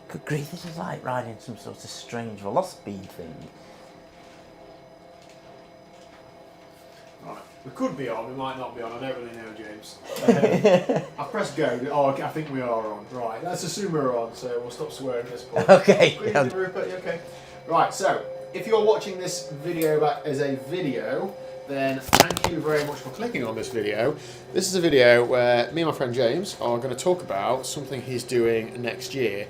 Good grief, this is like riding some sort of strange velocity thing. Right, we could be on, we might not be on, I don't really know, James. I've pressed go. Oh, okay, I think we are on. Right, let's assume we're on, so we'll stop swearing at this point. Okay. Rupert, you okay? Right, so, if you're watching this video back as a video, then thank you very much for clicking on this video. This is a video where me and my friend James are going to talk about something he's doing next year.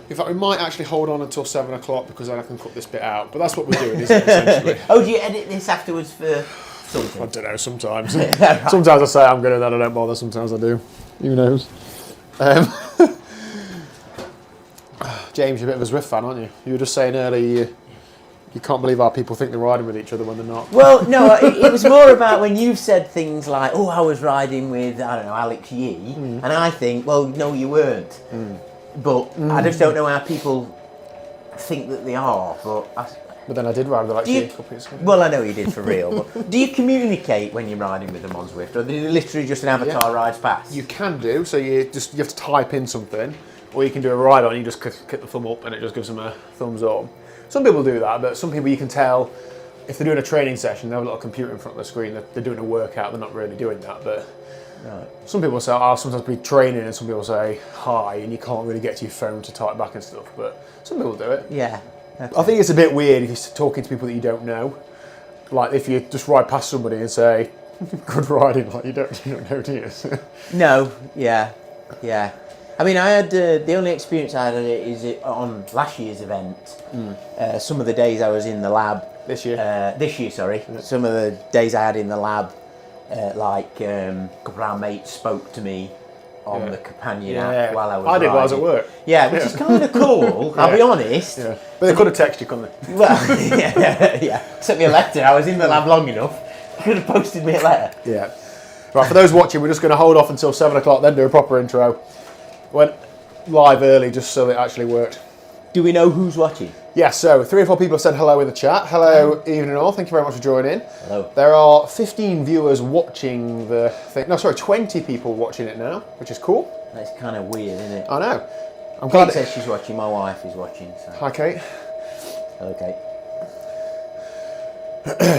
In fact, we might actually hold on until 7 o'clock because then I can cut this bit out. But that's what we're doing, isn't it, essentially? Oh, do you edit this afterwards for something? I don't know, sometimes. Right. Sometimes I say I'm good at that, I don't bother. Sometimes I do. Who knows? James, you're a bit of a Zwift fan, aren't you? You were just saying earlier you can't believe how people think they're riding with each other when they're not. Well, no, it was more about when you've said things like, oh, I was riding with, I don't know, Alex Yee, and I think, well, no, you weren't. But I just don't know how people think that they are. But then I did ride with Alex Yee a couple of years ago. Well, I know you did for real. But do you communicate when you're riding with them on Zwift, or are they literally just an avatar rides past? You can do, so you have to type in something, or you can do a ride on, you just click the thumb up and it just gives them a thumbs up. Some people do that, but some people you can tell if they're doing a training session, they have a little computer in front of the screen, they're doing a workout, they're not really doing that. But right. Some people say, I'll sometimes be training, and some people say hi, and you can't really get to your phone to type back and stuff, but some people do it. Yeah. Okay. I think it's a bit weird if you're talking to people that you don't know. Like if you just ride past somebody and say, good riding, like you don't know, do you? No, yeah. I mean, I had the only experience I had of it is on last year's event. Some of the days I was in the lab. This year? Sorry. Yeah. Some of the days I had in the lab, a couple of our mates spoke to me on the companion app while I was riding. While I was at work. Yeah, which is kind of cool, I'll be honest. Yeah. But they could have texted you, couldn't they? Well, yeah. Sent me a letter. I was in the lab long enough. You could have posted me a letter. Yeah. Right, for those watching, we're just going to hold off until 7 o'clock, then do a proper intro. Went live early just so it actually worked. Do we know who's watching? Yeah, so 3 or 4 people have said hello in the chat. Hello, evening all. Thank you very much for joining. Hello. There are 15 viewers watching the thing. No, sorry, 20 people watching it now, which is cool. That's kind of weird, isn't it? I know. I'm Kate glad says she's watching. My wife is watching. So. Hi, Kate. Hello, Kate.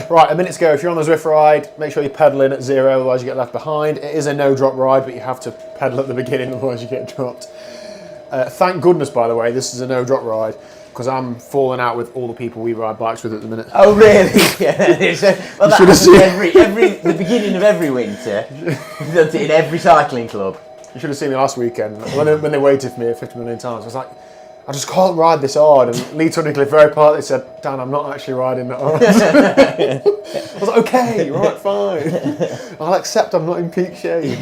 Right, a minute to go. If you're on the Zwift ride, make sure you pedal in at 0, otherwise you get left behind. It is a no-drop ride, but you have to pedal at the beginning, otherwise you get dropped. Thank goodness, by the way, this is a no-drop ride, because I'm falling out with all the people we ride bikes with at the minute. Oh, really? Well, that happens the beginning of every winter. In every cycling club. You should have seen me last weekend when they waited for me 50 million times. I was like, I just can't ride this hard. And Lee Tunnicliffe very politely said, Dan, I'm not actually riding that hard. I was like, okay, right, fine. I'll accept I'm not in peak shape.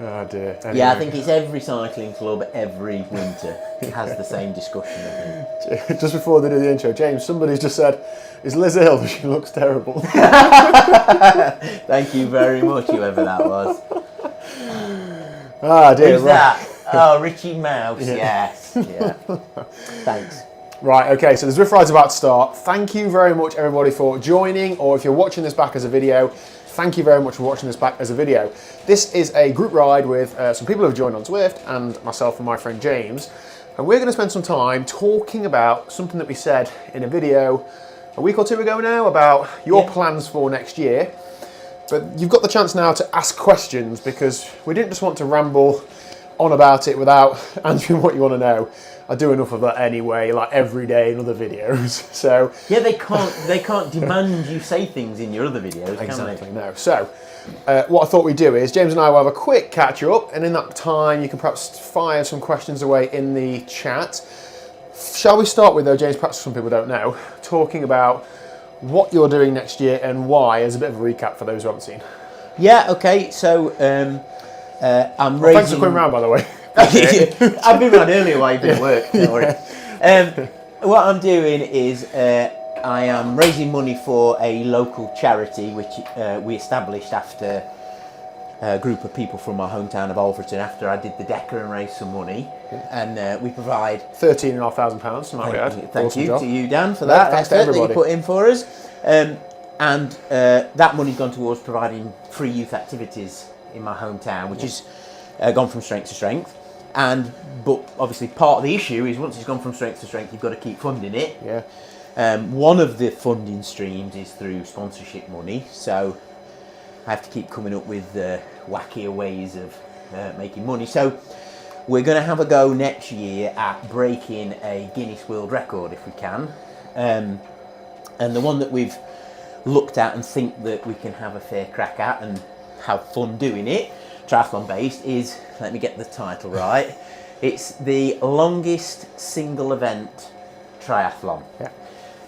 Oh dear. Anyway. Yeah, I think it's every cycling club every winter has the same discussion, I think. Just before they do the intro, James, somebody's just said, is Liz ill? She looks terrible. Thank you very much, whoever that was. Ah dear. Who's that? Oh, Richie Mouse, yes. Yeah. Thanks. Right, okay, so the Zwift ride's about to start. Thank you very much, everybody, for joining, or if you're watching this back as a video, thank you very much for watching this back as a video. This is a group ride with some people who have joined on Zwift, and myself and my friend James, and we're going to spend some time talking about something that we said in a video a week or 2 ago now about your plans for next year. But you've got the chance now to ask questions, because we didn't just want to ramble on about it without answering what you want to know. I do enough of that anyway, like every day in other videos. So yeah, they can't demand you say things in your other videos, exactly, can they? No. So what I thought we'd do is James and I will have a quick catch up, and in that time you can perhaps fire some questions away in the chat. Shall we start with, though, James, perhaps some people don't know, talking about what you're doing next year and why, as a bit of a recap for those who haven't seen. Yeah, okay, so I'm raising... Thanks for coming round, by the way. I've been round earlier while you've been at work, don't worry. What I'm doing is I am raising money for a local charity which we established after a group of people from our hometown of Alverton, after I did the Decker and raised some money, and we provide £13,500. Thank you to you, Dan, for that effort that you put in for us. And that money's gone towards providing free youth activities in my hometown, which has gone from strength to strength. But obviously part of the issue is once it's gone from strength to strength, you've got to keep funding it. Yeah. One of the funding streams is through sponsorship money, so I have to keep coming up with wackier ways of making money. So we're going to have a go next year at breaking a Guinness World Record if we can. And the one that we've looked at and think that we can have a fair crack at and have fun doing it, triathlon based, is, let me get the title right, it's the longest single event triathlon. Yeah.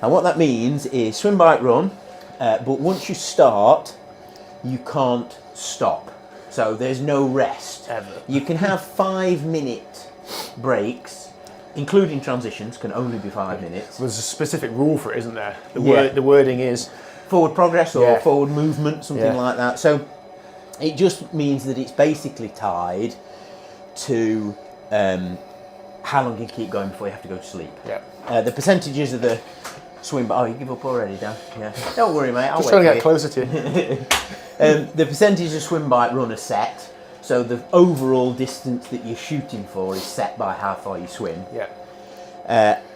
And what that means is swim, bike, run, but once you start, you can't stop. So there's no rest. Ever. You can have 5-minute breaks, including transitions, can only be 5 minutes. There's a specific rule for it, isn't there? Yeah. The wording is Forward progress or Yeah. forward movement, something like that. So it just means that it's basically tied to how long you can keep going before you have to go to sleep. Yeah. The percentages of the swim... Oh, you give up already, Dan? Yeah. Don't worry, mate. I'll Just wait trying to for get you. closer to you. The percentage of swim, bike, run are set. So the overall distance that you're shooting for is set by how far you swim. Yeah.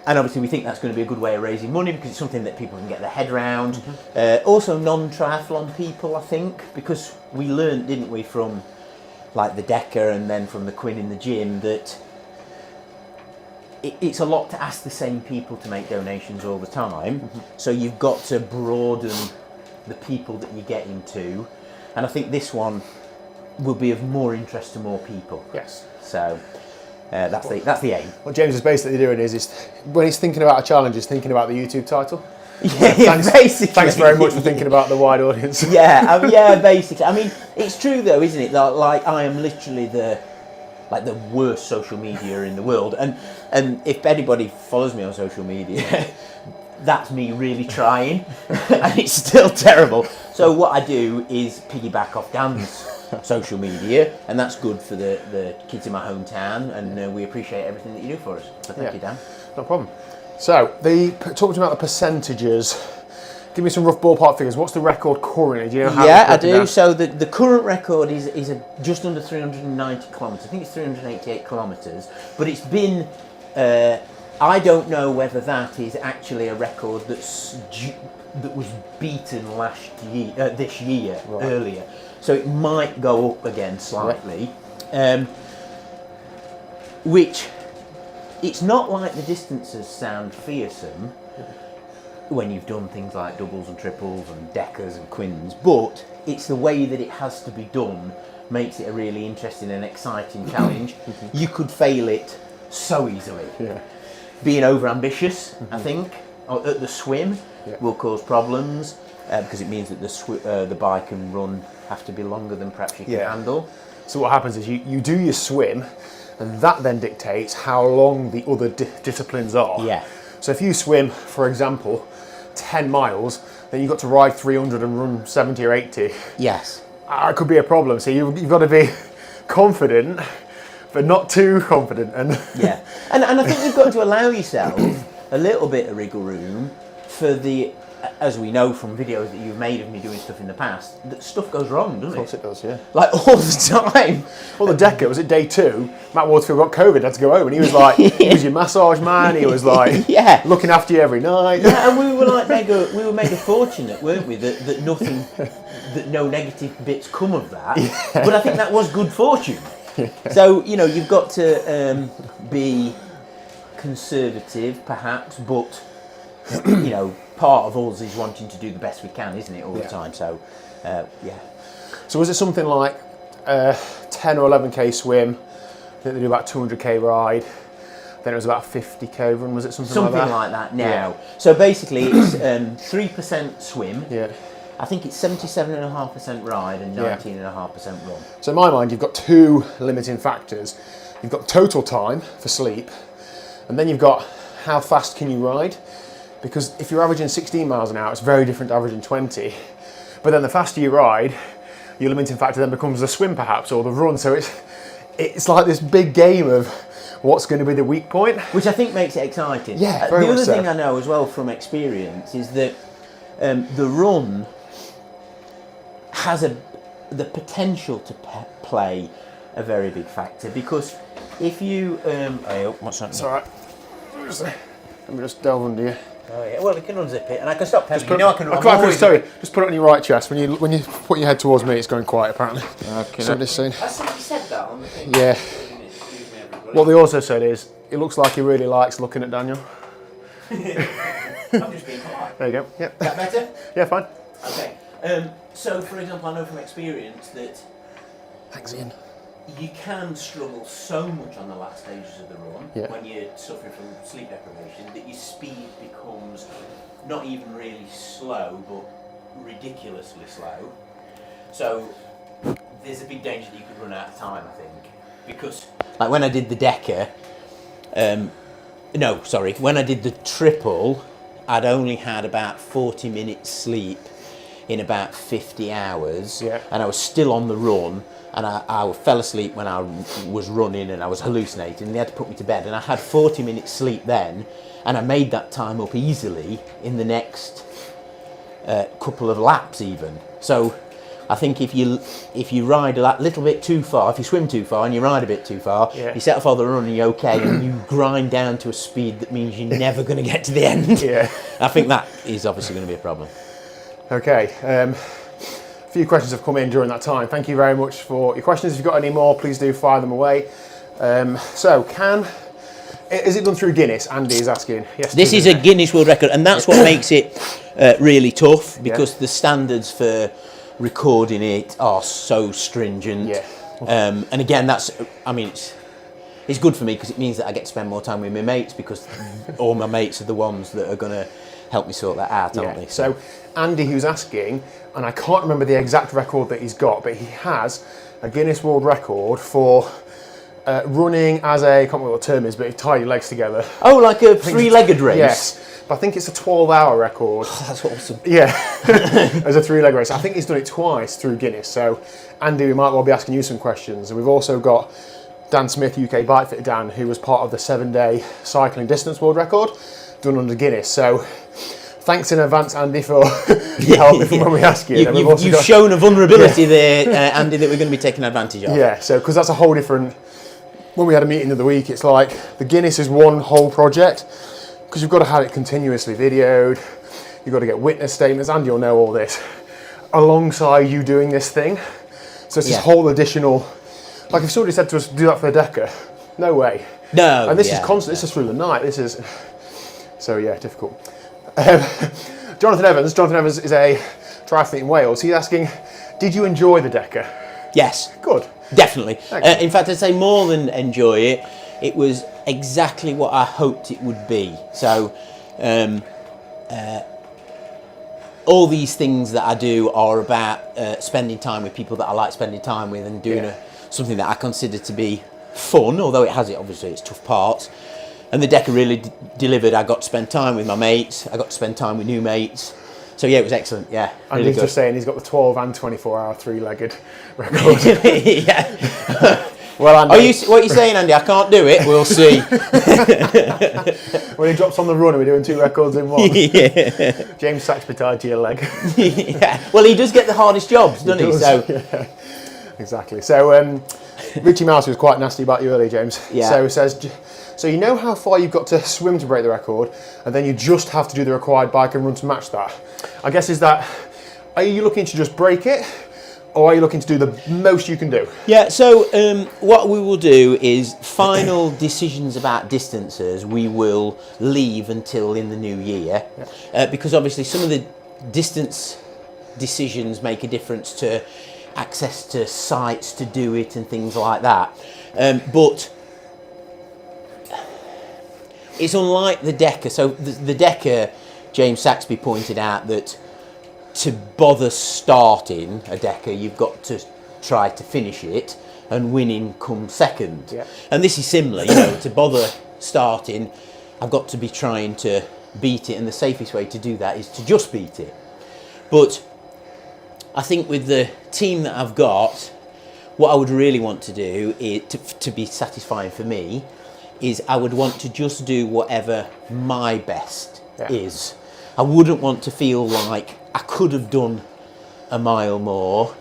And obviously we think that's going to be a good way of raising money because it's something that people can get their head around. Also non-triathlon people, I think, because we learnt, didn't we, from like the Decker and then from the Quinn in the gym, that it's a lot to ask the same people to make donations all the time. So you've got to broaden the people that you get into. And I think this one will be of more interest to more people. Yes. So that's the aim. What James is basically doing is when he's thinking about a challenge, he's thinking about the YouTube title. Yeah, basically. Thanks very much for thinking about the wide audience. Yeah, basically. I mean, it's true though, isn't it? Like I am literally the worst social media in the world, and if anybody follows me on social media, that's me really trying, and it's still terrible. So what I do is piggyback off Dan's social media, and that's good for the kids in my hometown, and we appreciate everything that you do for us. So thank you, Dan. No problem. So, talk to me about the percentages. Give me some rough ballpark figures. What's the record currently? Do you know how? Yeah, I do. So the current record is just under 390 kilometres. I think it's 388 kilometres. But it's been, I don't know whether that is actually a record that was beaten this year, earlier. So it might go up again slightly. Which, it's not like the distances sound fearsome when you've done things like doubles and triples and deckers and quins, but it's the way that it has to be done makes it a really interesting and exciting challenge. You could fail it so easily. Yeah. Being over ambitious, I think, at the swim will cause problems because it means that the bike and run have to be longer than perhaps you can handle. So what happens is you do your swim, and that then dictates how long the other disciplines are. Yeah. So if you swim, for example, 10 miles, then you've got to ride 300 and run 70 or 80. Yes. It could be a problem. So you've got to be confident, but not too confident. And Yeah. And I think you've got to allow yourself a little bit of wriggle room for the, as we know from videos that you've made of me doing stuff in the past, that stuff goes wrong, doesn't it? Of course it does, yeah. Like all the time. Well, the Decker, was it day 2? Matt Waterfield got COVID, had to go home, and he was like, he was your massage man, he was like, looking after you every night. Yeah, and we were like mega fortunate, weren't we, that nothing, that no negative bits come of that. But I think that was good fortune. So, you've got to be conservative, perhaps, but, part of us is wanting to do the best we can, isn't it, all the time? So, So was it something like 10 or 11k swim? I think they do about 200k ride. Then it was about 50k run. Was it something like that? Something like that now. Yeah. So basically, it's 3% swim. Yeah. I think it's 77.5% ride and 19.5% run. So in my mind, you've got two limiting factors. You've got total time for sleep, and then you've got how fast can you ride? Because if you're averaging 16 miles an hour, it's very different to averaging 20. But then the faster you ride, your limiting factor then becomes the swim perhaps, or the run. So it's like this big game of what's going to be the weak point. Which I think makes it exciting. Yeah, very the much other so. thing I know as well from experience is that the run has the potential to play a very big factor, because If you, what's that? It's all right. Let me just delve under you. Oh yeah, well, you can unzip it, and I can stop telling you. I can tell you. Just put it on your right chest. When you put your head towards me, it's going quiet apparently. Okay. Somebody's saying. I think you said that on the thing. Yeah. What they also said is, it looks like he really likes looking at Daniel. I'm just being polite. There you go. Yep. Is that better? Yeah, fine. Okay. So, for example, I know from experience that Thanks, Ian. you can struggle so much on the last stages of the run when you're suffering from sleep deprivation that your speed becomes not even really slow, but ridiculously slow. So there's a big danger that you could run out of time, I think, because like when I did the Decker, when I did the triple, I'd only had about 40 minutes sleep in about 50 hours, and I was still on the run. And I fell asleep when I was running and I was hallucinating, and they had to put me to bed. And I had 40 minutes sleep then, and I made that time up easily in the next couple of laps even. So I think if you ride a little bit too far, if you swim too far and you ride a bit too far, you set off on the run and you're okay, and you grind down to a speed that means you're never going to get to the end. I think that is obviously going to be a problem. Okay. A few questions have come in during that time. Thank you very much for your questions. If you've got any more, please do fire them away. Is it done through Guinness? Andy is asking. Yes. This is a Guinness World Record, and that's what makes it really tough, because the standards for recording it are so stringent. And again, it's good for me because it means that I get to spend more time with my mates, because all my mates are the ones that are going to help me sort that out, aren't they? So Andy, who's asking, and I can't remember the exact record that he's got, but he has a Guinness World Record for running as a, I can't remember what the term is, but you tie your legs together. Oh, like a three-legged race? Yes, but I think it's a 12-hour record. Oh, that's awesome. Yeah, as a three-leg race. I think he's done it twice through Guinness. So Andy, we might well be asking you some questions. And we've also got Dan Smith, UK Bike Fit Dan, who was part of the 7-day cycling distance world record, done under Guinness. So thanks in advance, Andy, for helping when we ask you. You've shown a vulnerability there, Andy, that we're going to be taking advantage of. Yeah, so because that's a whole different. When we had a meeting the other week, it's like the Guinness is one whole project, because you've got to have it continuously videoed. You've got to get witness statements, and you'll know all this alongside you doing this thing. So it's this whole additional. Like if somebody said to us, do that for a Decker, no way. No. And this is constant. This is through the night. This is so difficult. Jonathan Evans is a triathlete in Wales. He's asking, did you enjoy the Decker? Yes. Good. Definitely. In fact, I'd say more than enjoy it, it was exactly what I hoped it would be. So all these things that I do are about spending time with people that I like spending time with, and doing something that I consider to be fun, although it has obviously its tough parts. And the Decker really delivered. I got to spend time with my mates. I got to spend time with new mates. So yeah, it was excellent. Yeah, and really he's good. just saying he's got the 12 and 24-hour three-legged record. Yeah. Well, Andy, what are you saying, Andy? I can't do it. We'll see. When he drops on the run, are we doing 2 records in one? James Sachs be tied to your leg. Well, he does get the hardest jobs, doesn't he? So exactly. So Richie Mouse was quite nasty about you earlier, James. Yeah. So he says, so you know how far you've got to swim to break the record, and then you just have to do the required bike and run to match that. I guess are you looking to just break it, or are you looking to do the most you can do? Yeah, so what we will do is final decisions about distances we will leave until in the new year, because obviously some of the distance decisions make a difference to access to sites to do it and things like that. But it's unlike the Decker. So the Decker, James Saxby pointed out that to bother starting a Decker, you've got to try to finish it, and winning comes second. Yeah. And this is similar, to bother starting, I've got to be trying to beat it, and the safest way to do that is to just beat it. But I think with the team that I've got, what I would really want to do is to be satisfying for me is I would want to just do whatever my best is. I wouldn't want to feel like I could have done a mile more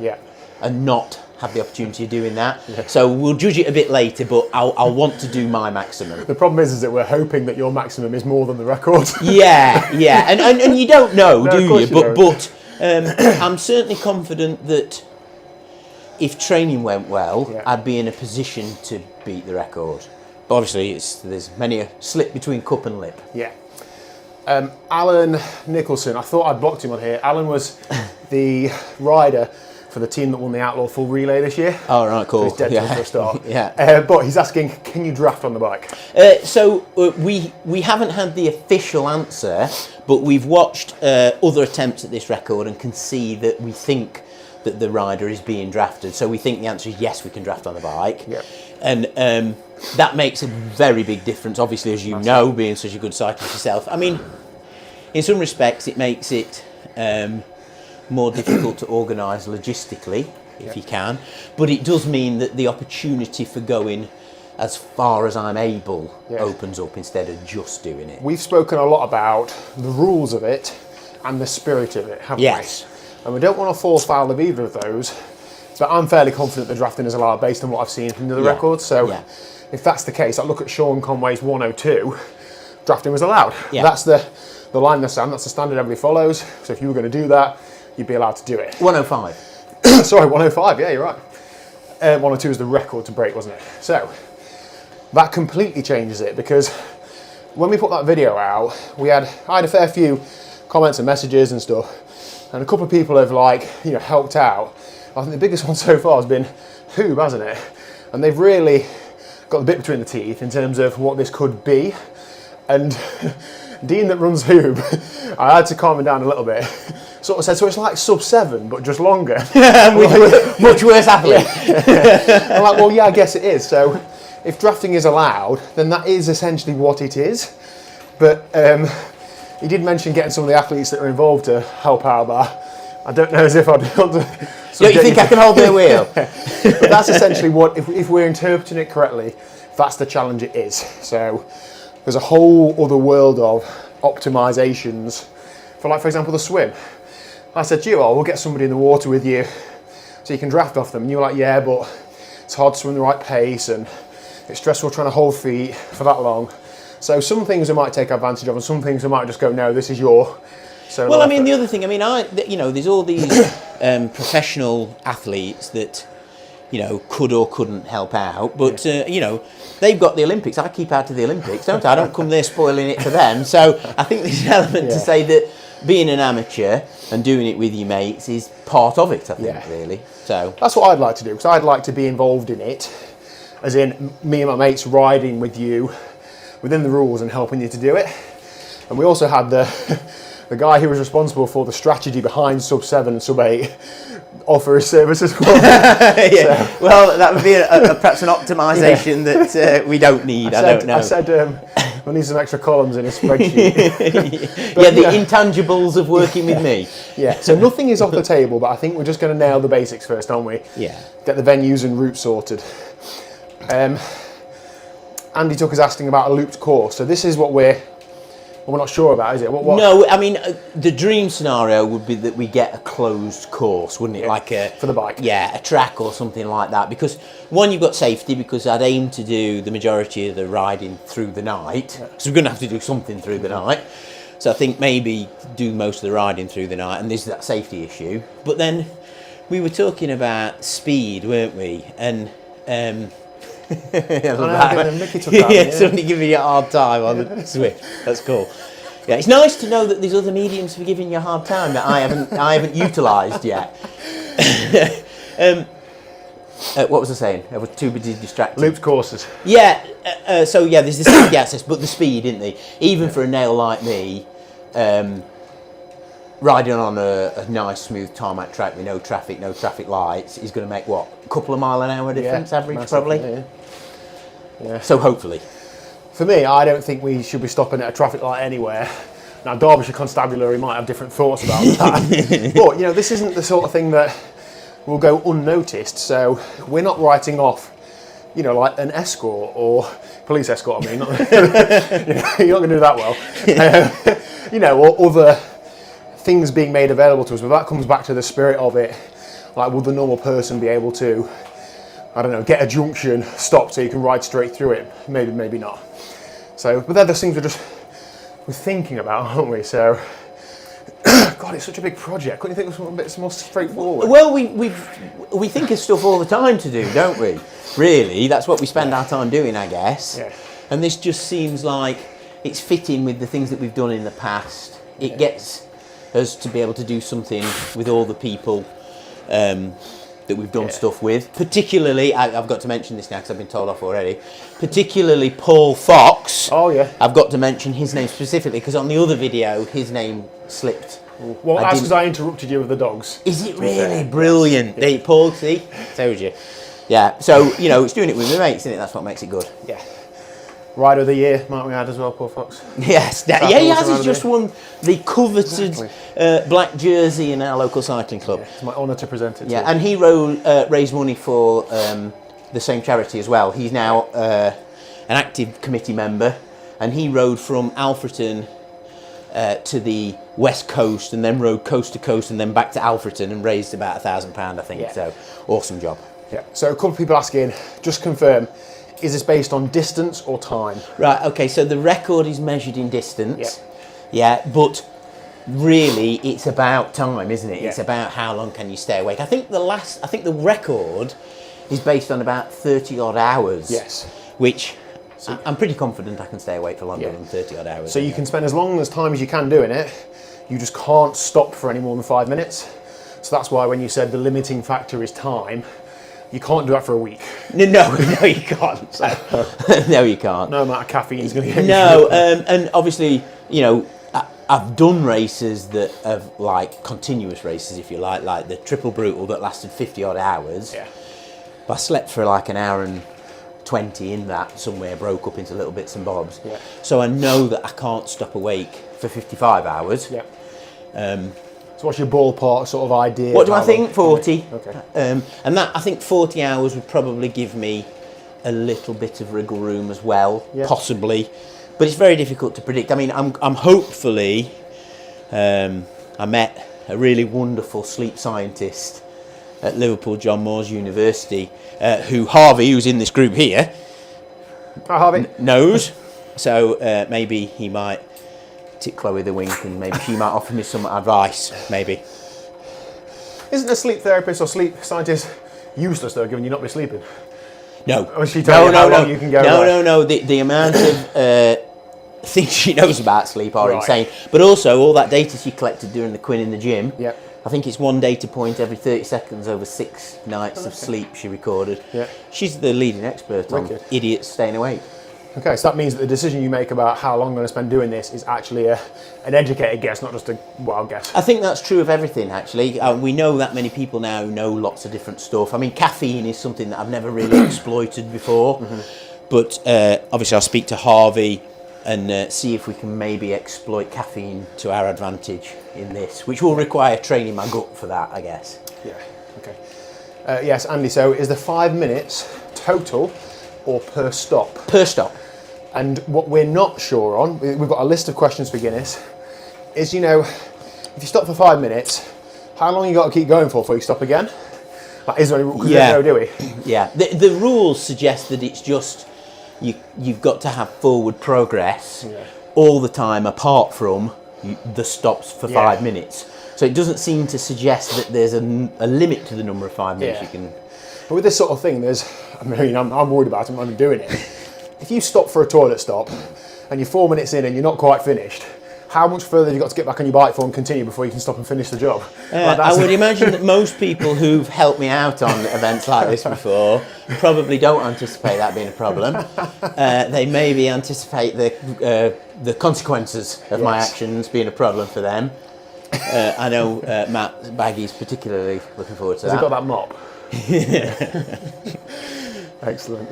and not have the opportunity of doing that. So we'll judge it a bit later, but I'll want to do my maximum. The problem is that we're hoping that your maximum is more than the record. Yeah, and you don't know, No, do of course you? you don't. But I'm certainly confident that if training went well, I'd be in a position to beat the record. But obviously, there's many a slip between cup and lip. Yeah. Alan Nicholson, I thought I'd blocked him on here. Alan was the rider for the team that won the Outlaw Full Relay this year. Oh, right, cool. So he's dead for a start. Yeah. But he's asking, can you draft on the bike? So we haven't had the official answer, but we've watched other attempts at this record and can see that we think that the rider is being drafted. So we think the answer is yes, we can draft on the bike. Yep. And that makes a very big difference, obviously, as you know, being such a good cyclist yourself. I mean, in some respects, it makes it more difficult to organise logistically, if you can. But it does mean that the opportunity for going as far as I'm able opens up instead of just doing it. We've spoken a lot about the rules of it and the spirit of it, haven't we? And we don't want to fall foul of either of those. But I'm fairly confident the drafting is allowed based on what I've seen from the other records. So if that's the case, I look at Sean Conway's 102, drafting was allowed. That's the line in the sand, that's the standard everybody follows. So if you were going to do that, you'd be allowed to do it. 105. Sorry, 105, yeah, you're right. 102 is the record to break, wasn't it? So that completely changes it, because when we put that video out, I had a fair few comments and messages and stuff, and a couple of people have helped out. I think the biggest one so far has been Hoob, hasn't it? And they've really got the bit between the teeth in terms of what this could be. And Dean that runs Hoob, I had to calm him down a little bit. Sort of said, so it's like sub 7, but just longer. Much worse athlete. I'm like, well, yeah, I guess it is. So if drafting is allowed, then that is essentially what it is. But he did mention getting some of the athletes that are involved to help out that. I don't know as if I'd want to... Don't you think I can hold their wheel? But that's essentially what, if we're interpreting it correctly, that's the challenge it is. So there's a whole other world of optimizations for example, the swim. I said to you, we'll get somebody in the water with you so you can draft off them. And you were like, yeah, but it's hard to swim the right pace and it's stressful trying to hold feet for that long. So some things we might take advantage of and some things we might just go, no, this is your... Well, I mean, the other thing, there's all these professional athletes that, could or couldn't help out, but, they've got the Olympics. I keep out of the Olympics, don't I? I don't come there spoiling it for them. So I think there's an element to say that being an amateur and doing it with your mates is part of it, I think, really. So that's what I'd like to do, because I'd like to be involved in it, as in me and my mates riding with you within the rules and helping you to do it. And we also had the guy who was responsible for the strategy behind sub 7 and sub 8 offer his services for. Well, that would be perhaps an optimisation that we don't need. I don't know. I said we need some extra columns in a spreadsheet. The intangibles of working with me. So nothing is off the table, but I think we're just going to nail the basics first, aren't we? Get the venues and routes sorted. Andy Tuck is asking about a looped course. So this is what we're not sure about, is it? What? No, I mean, the dream scenario would be that we get a closed course, wouldn't it? For the bike. Yeah, a track or something like that. Because, one, you've got safety, because I'd aim to do the majority of the riding through the night. So we're going to have to do something through the night. So I think maybe do most of the riding through the night, and there's that safety issue. But then we were talking about speed, weren't we? And... somebody giving you a hard time on the Zwift. That's cool. Yeah, it's nice to know that there's other mediums for giving you a hard time that I haven't utilised yet. What was I saying? I was too busy distracted. Looped courses. Yeah. There's the safety access, but the speed, isn't there? Even for a nail like me, riding on a nice smooth tarmac track with no traffic lights is going to make a couple of mile an hour difference average, probably. Yeah. So hopefully. For me, I don't think we should be stopping at a traffic light anywhere. Now, Derbyshire Constabulary might have different thoughts about that. But, this isn't the sort of thing that will go unnoticed. So we're not writing off, like an escort or police escort, I mean. You're not going to do that well. Or other things being made available to us. But that comes back to the spirit of it. Like, will the normal person be able to, I don't know, get a junction, stop so you can ride straight through it? Maybe, maybe not. So, but they're the things we're thinking about, aren't we? So, God, it's such a big project. Couldn't you think of something a bit more straightforward? Well, we think of stuff all the time to do, don't we? Really, that's what we spend our time doing, I guess. Yeah. And this just seems like it's fitting with the things that we've done in the past. It gets us to be able to do something with all the people that we've done stuff with. Particularly, I've got to mention this now because I've been told off already. Particularly Paul Fox. Oh yeah. I've got to mention his name specifically because on the other video his name slipped. Well, that's because I interrupted you with the dogs. Is it really? Brilliant. Yeah. Paul, see? Told you. Yeah, so, you know, it's doing it with my mates, isn't it? That's what makes it good. Yeah. Rider of the Year, might we add as well, Paul Fox? Yes, he has. He's just won the coveted black jersey in our local cycling club. Yeah, it's my honour to present it to Yeah, you. and he raised money for the same charity as well. He's now an active committee member, and he rode from Alfreton to the west coast, and then rode coast to coast, and then back to Alfreton, and raised about £1,000, I think. Yeah. So, awesome job. Yeah. So a couple of people asking, just confirm, is this based on distance or time? Right, okay, so the record is measured in distance. Yeah, but really it's about time, isn't it? Yeah. It's about how long can you stay awake. I think the record is based on about 30 odd hours. Yes. Which I'm pretty confident I can stay awake for longer than 30 odd hours. So you can spend as long as time as you can doing it, you just can't stop for any more than 5 minutes. So that's why when you said the limiting factor is time, you can't do that for a week. No, you can't. No, you can't. No amount of caffeine is going to get you. No, and obviously, you know, I've done races that have, like, continuous races, if you like the Triple Brutal that lasted 50 odd hours. Yeah. But I slept for like an hour and 20 in that somewhere, broke up into little bits and bobs. Yeah. So I know that I can't stop awake for 55 hours. Yeah. So what's your ballpark sort of idea? What do I think? 40. Okay. And that, I think 40 hours would probably give me a little bit of wriggle room as well, possibly. But it's very difficult to predict. I mean, I'm hopefully, I met a really wonderful sleep scientist at Liverpool John Moores University, who Harvey, who's in this group here, Harvey knows. So maybe he might tip Chloe the wink, and maybe she might offer me some advice, maybe. Isn't a sleep therapist or sleep scientist useless though, given you not be sleeping? No. Or she tell you how long you can go? No. The amount of things she knows about sleep are insane. But also all that data she collected during the Quinn in the gym. Yeah. I think it's one data point every 30 seconds over 6 nights of sleep she recorded. Yeah. She's the leading expert on idiots staying awake. Okay, so that means that the decision you make about how long I'm going to spend doing this is actually an educated guess, not just a wild guess. I think that's true of everything, actually. We know that many people now know lots of different stuff. I mean, caffeine is something that I've never really exploited before. But obviously I'll speak to Harvey and see if we can maybe exploit caffeine to our advantage in this, which will require training my gut for that, I guess. Yeah, okay. Yes, Andy, so is the 5 minutes total or per stop? Per stop. And what we're not sure on, we've got a list of questions for Guinness, is, you know, if you stop for 5 minutes, how long you got to keep going for before you stop again? Like, is there any, because there's no, do we? Yeah, the rules suggest that it's just, you've got to have forward progress all the time apart from the stops for 5 minutes. So it doesn't seem to suggest that there's a limit to the number of 5 minutes you can... But with this sort of thing, I'm worried about it when I'm doing it. If you stop for a toilet stop and you're 4 minutes in and you're not quite finished, how much further have you got to get back on your bike for and continue before you can stop and finish the job? I would imagine that most people who've helped me out on events like this before probably don't anticipate that being a problem. They maybe anticipate the consequences of my actions being a problem for them. I know Matt Baggy's particularly looking forward to that. Has he got that mop? Excellent.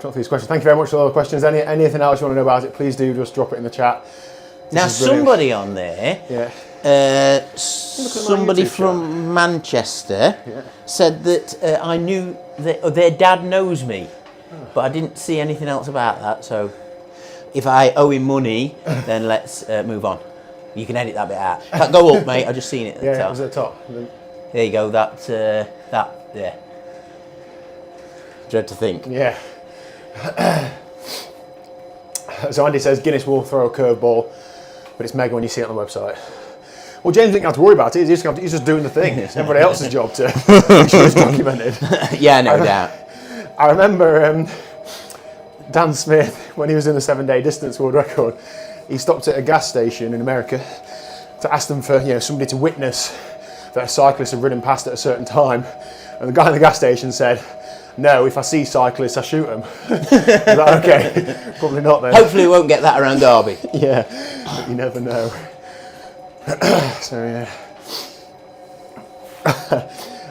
Drop these questions. Thank you very much for all the questions. Anything else you want to know about it, please do just drop it in the chat. Now, somebody on there, somebody from Manchester, said that I knew that their dad knows me, but I didn't see anything else about that. So, if I owe him money, then let's move on. You can edit that bit out. Can't go up, mate. I just seen it at the Yeah, top. it was at the top. There you go. That. Yeah. Dread to think. Yeah. So Andy says Guinness will throw a curveball, but it's mega when you see it on the website. Well, James didn't have to worry about it. He's just doing the thing. It's everybody else's job to make sure it's documented. Yeah, no doubt. I remember Dan Smith, when he was in the 7-day distance world record, he stopped at a gas station in America to ask them for somebody to witness that a cyclist had ridden past at a certain time. And the guy in the gas station said, "No, if I see cyclists, I shoot them." I was like, okay, probably not then. Hopefully, we won't get that around Derby. Yeah, but you never know. So yeah.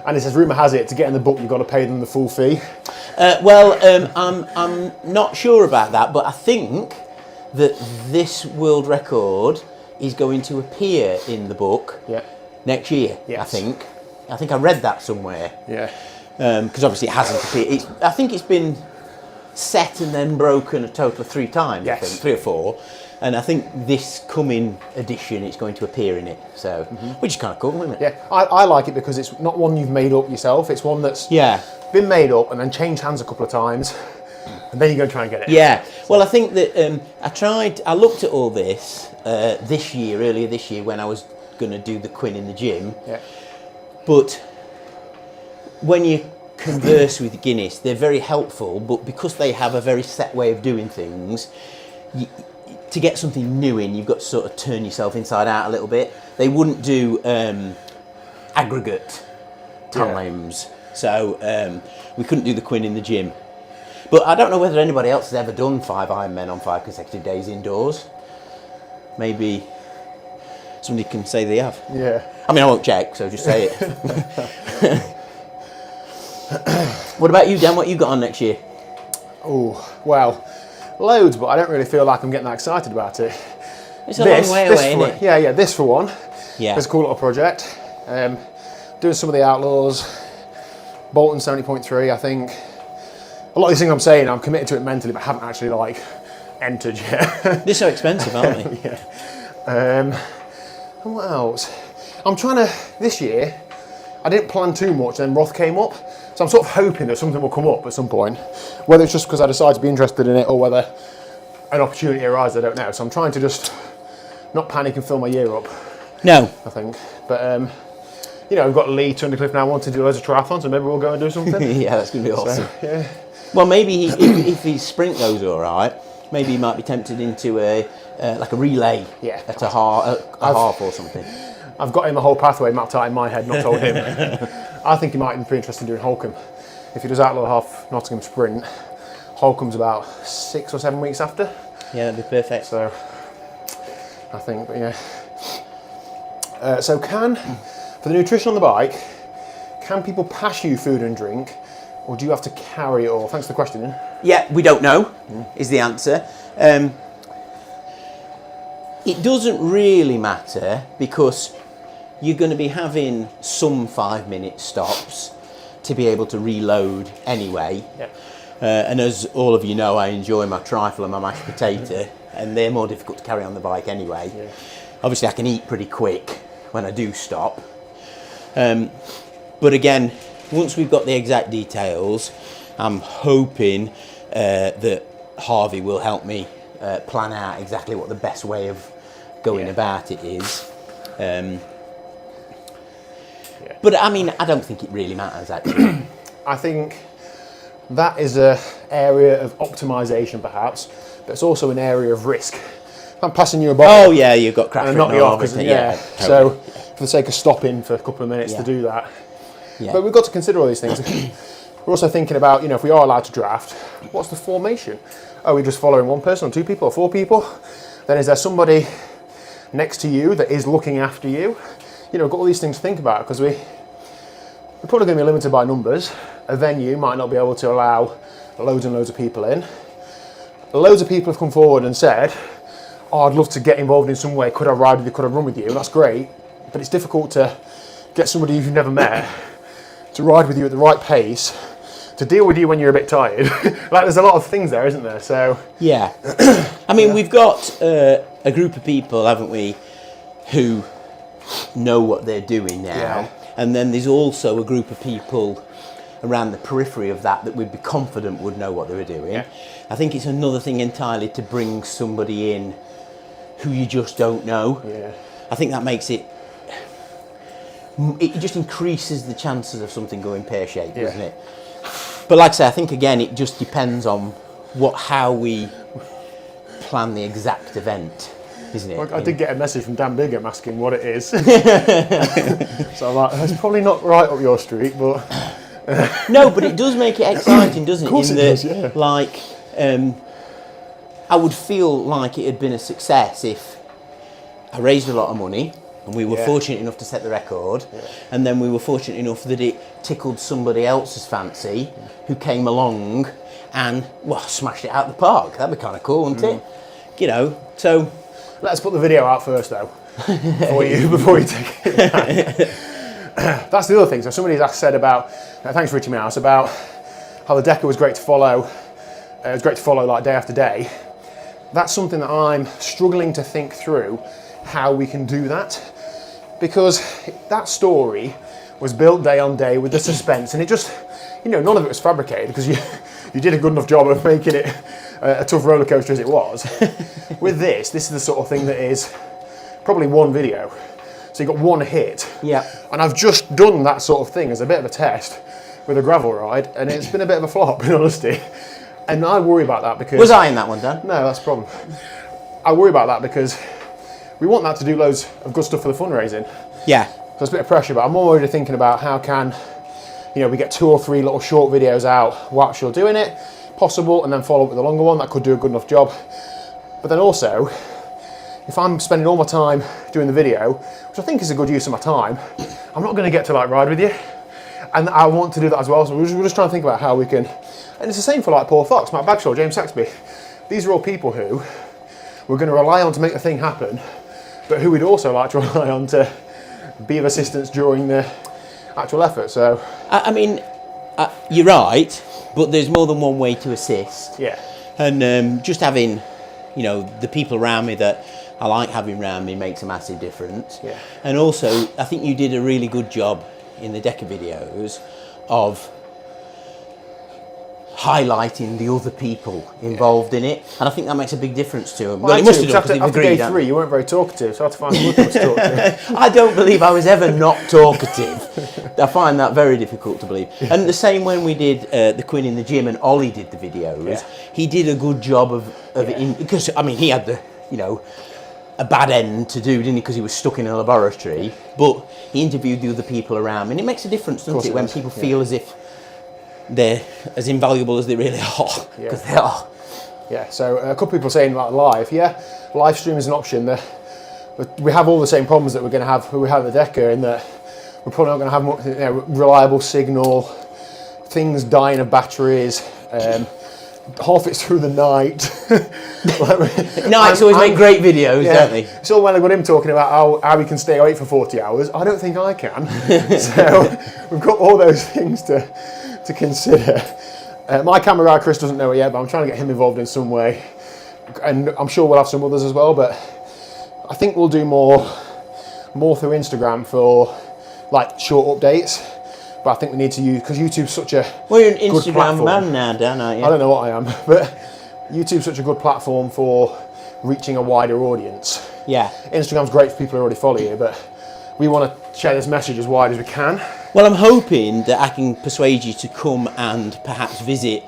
And it says, rumour has it, to get in the book, you've got to pay them the full fee. I'm not sure about that, but I think that this world record is going to appear in the book next year. Yes. I think I read that somewhere. Yeah. Because obviously it hasn't appeared. I think it's been set and then broken a total of 3 times. Yes. I think 3 or 4. And I think this coming edition, it's going to appear in it. So, which is kind of cool, isn't it? Yeah, I like it because it's not one you've made up yourself. It's one that's been made up and then changed hands a couple of times, and then you're going to try and get it. Yeah. Well, I think that I looked at all this earlier this year, when I was going to do the Quinn in the gym. Yeah. But when you converse with Guinness, they're very helpful, but because they have a very set way of doing things, to get something new in, you've got to sort of turn yourself inside out a little bit. They wouldn't do aggregate times, so we couldn't do the Quinn in the gym. But I don't know whether anybody else has ever done 5 Ironmen on 5 consecutive days indoors. Maybe somebody can say they have. Yeah. I mean, I won't check, so just say it. What about you, Dan? What you got on next year? Oh, well, loads, but I don't really feel like I'm getting that excited about it. It's a long way away, isn't it? Yeah, this for one. Yeah. It's a cool little project. Doing some of the Outlaws, Bolton 70.3, I think. A lot of these things I'm saying, I'm committed to it mentally, but haven't actually entered yet. They're so expensive, aren't they? Yeah. And what else? I'm trying to, this year, I didn't plan too much, then Roth came up. So I'm sort of hoping that something will come up at some point. Whether it's just because I decide to be interested in it or whether an opportunity arises, I don't know. So I'm trying to just not panic and fill my year up. No. I think. But, we've got Lee Tundercliff now wanting to do loads of triathlons, so maybe we'll go and do something. Yeah, that's going to be awesome. So, yeah. Well, maybe if his sprint goes all right, maybe he might be tempted into a relay at a half or something. I've got him a whole pathway mapped out in my head, not told him. I think he might be interested in doing Holcombe. If he does Outlaw half Nottingham sprint, Holcombe's about 6 or 7 weeks after. Yeah, that'd be perfect. So, I think, but yeah. For the nutrition on the bike, can people pass you food and drink, or do you have to carry it all? Thanks for the question, Ian. Yeah, we don't know, is the answer. It doesn't really matter because you're going to be having some 5-minute stops to be able to reload anyway. Yeah. And as all of you know, I enjoy my trifle and my mashed potato, and they're more difficult to carry on the bike anyway. Yeah. Obviously, I can eat pretty quick when I do stop. But again, once we've got the exact details, I'm hoping that Harvey will help me plan out exactly what the best way of going about it is. But I mean, I don't think it really matters actually. I think that is an area of optimisation perhaps, but it's also an area of risk. If I'm passing you a bottle. Oh yeah, you've got crash. And knock you off, totally. So for the sake of stopping for a couple of minutes to do that. Yeah. But we've got to consider all these things. We're also thinking about, if we are allowed to draft, what's the formation? Are we just following one person or 2 people or 4 people? Then is there somebody next to you that is looking after you? We've got all these things to think about because we're probably going to be limited by numbers. A venue might not be able to allow loads and loads of people in. Loads of people have come forward and said, oh, I'd love to get involved in some way. Could I ride with you? Could I run with you? That's great. But it's difficult to get somebody you've never met to ride with you at the right pace, to deal with you when you're a bit tired. There's a lot of things there, isn't there? So yeah. I mean, we've got a group of people, haven't we, who know what they're doing now. Yeah. And then there's also a group of people around the periphery of that we'd be confident would know what they were doing. Yeah. I think it's another thing entirely to bring somebody in who you just don't know. Yeah. I think that makes it just increases the chances of something going pear-shaped, doesn't it? But like I say, I think again it just depends on how we plan the exact event, isn't it? I did get a message from Dan Bigham asking what it is. So I'm like, it's probably not right up your street, but... No, but it does make it exciting, doesn't it? Of course it does, yeah. Like, I would feel like it had been a success if I raised a lot of money and we were fortunate enough to set the record, and then we were fortunate enough that it tickled somebody else's fancy who came along and, well, smashed it out the park. That'd be kind of cool, wouldn't it? You know, so... Let's put the video out first, though, before you take it back. That's the other thing. So somebody's said about, thanks Richie Mouse, about how the Deca was great to follow. It was great to follow like day after day. That's something that I'm struggling to think through how we can do that, because that story was built day on day with the suspense, and it just, you know, none of it was fabricated, because you did a good enough job of making it a tough roller coaster as it was. With this is the sort of thing that is probably one video. So you got one hit. Yeah. And I've just done that sort of thing as a bit of a test with a gravel ride, and it's been a bit of a flop, in honesty. And I worry about that because... Was I in that one, Dan? No, that's the problem. I worry about that because we want that to do loads of good stuff for the fundraising. Yeah. So there's a bit of pressure, but I'm already thinking about how can, you know, we get 2 or 3 little short videos out whilst you're doing it, possible, and then follow up with a longer one. That could do a good enough job. But then also, if I'm spending all my time doing the video, which I think is a good use of my time, I'm not going to get to like ride with you. And I want to do that as well. So we're just trying to think about how we can, and it's the same for like Paul Fox, Matt Bagshaw, James Saxby. These are all people who we're going to rely on to make the thing happen, but who we'd also like to rely on to be of assistance during the actual effort. So I mean, you're right, but there's more than one way to assist. Yeah. And just having, you know, the people around me that I like having around me makes a massive difference. Yeah. And also, I think you did a really good job in the Deca videos of highlighting the other people involved in it, and I think that makes a big difference to them. Well, it must have done, after, because after day 3, you weren't very talkative, so I had to find someone to talk to. I don't believe I was ever not talkative. I find that very difficult to believe. And the same when we did the Quinn in the gym and Ollie did the videos, he did a good job of it, because I mean he had the, you know, a bad end to do, didn't he, because he was stuck in a laboratory, but he interviewed the other people around him, and it makes a difference, doesn't it, when people feel as if they're as invaluable as they really are, because they are. Yeah, so a couple of people saying like live, live stream is an option. We have all the same problems that we're going to have, we have at the Deca, in that we're probably not going to have much, you know, reliable signal, things dying of batteries, half it's through the night. Nights always make great videos, don't they? It's all well and good him talking about how we can stay awake for 40 hours. I don't think I can. So we've got all those things to consider. My camera guy Chris doesn't know it yet, but I'm trying to get him involved in some way, and I'm sure we'll have some others as well. But I think we'll do more through Instagram for like short updates. But I think we need to use, because YouTube's such a well, you're an good Instagram platform. man now, Dan, aren't you? I don't know what I am, but YouTube's such a good platform for reaching a wider audience. Yeah. Instagram's great for people who already follow you, but we want to share this message as wide as we can. Well, I'm hoping that I can persuade you to come and perhaps visit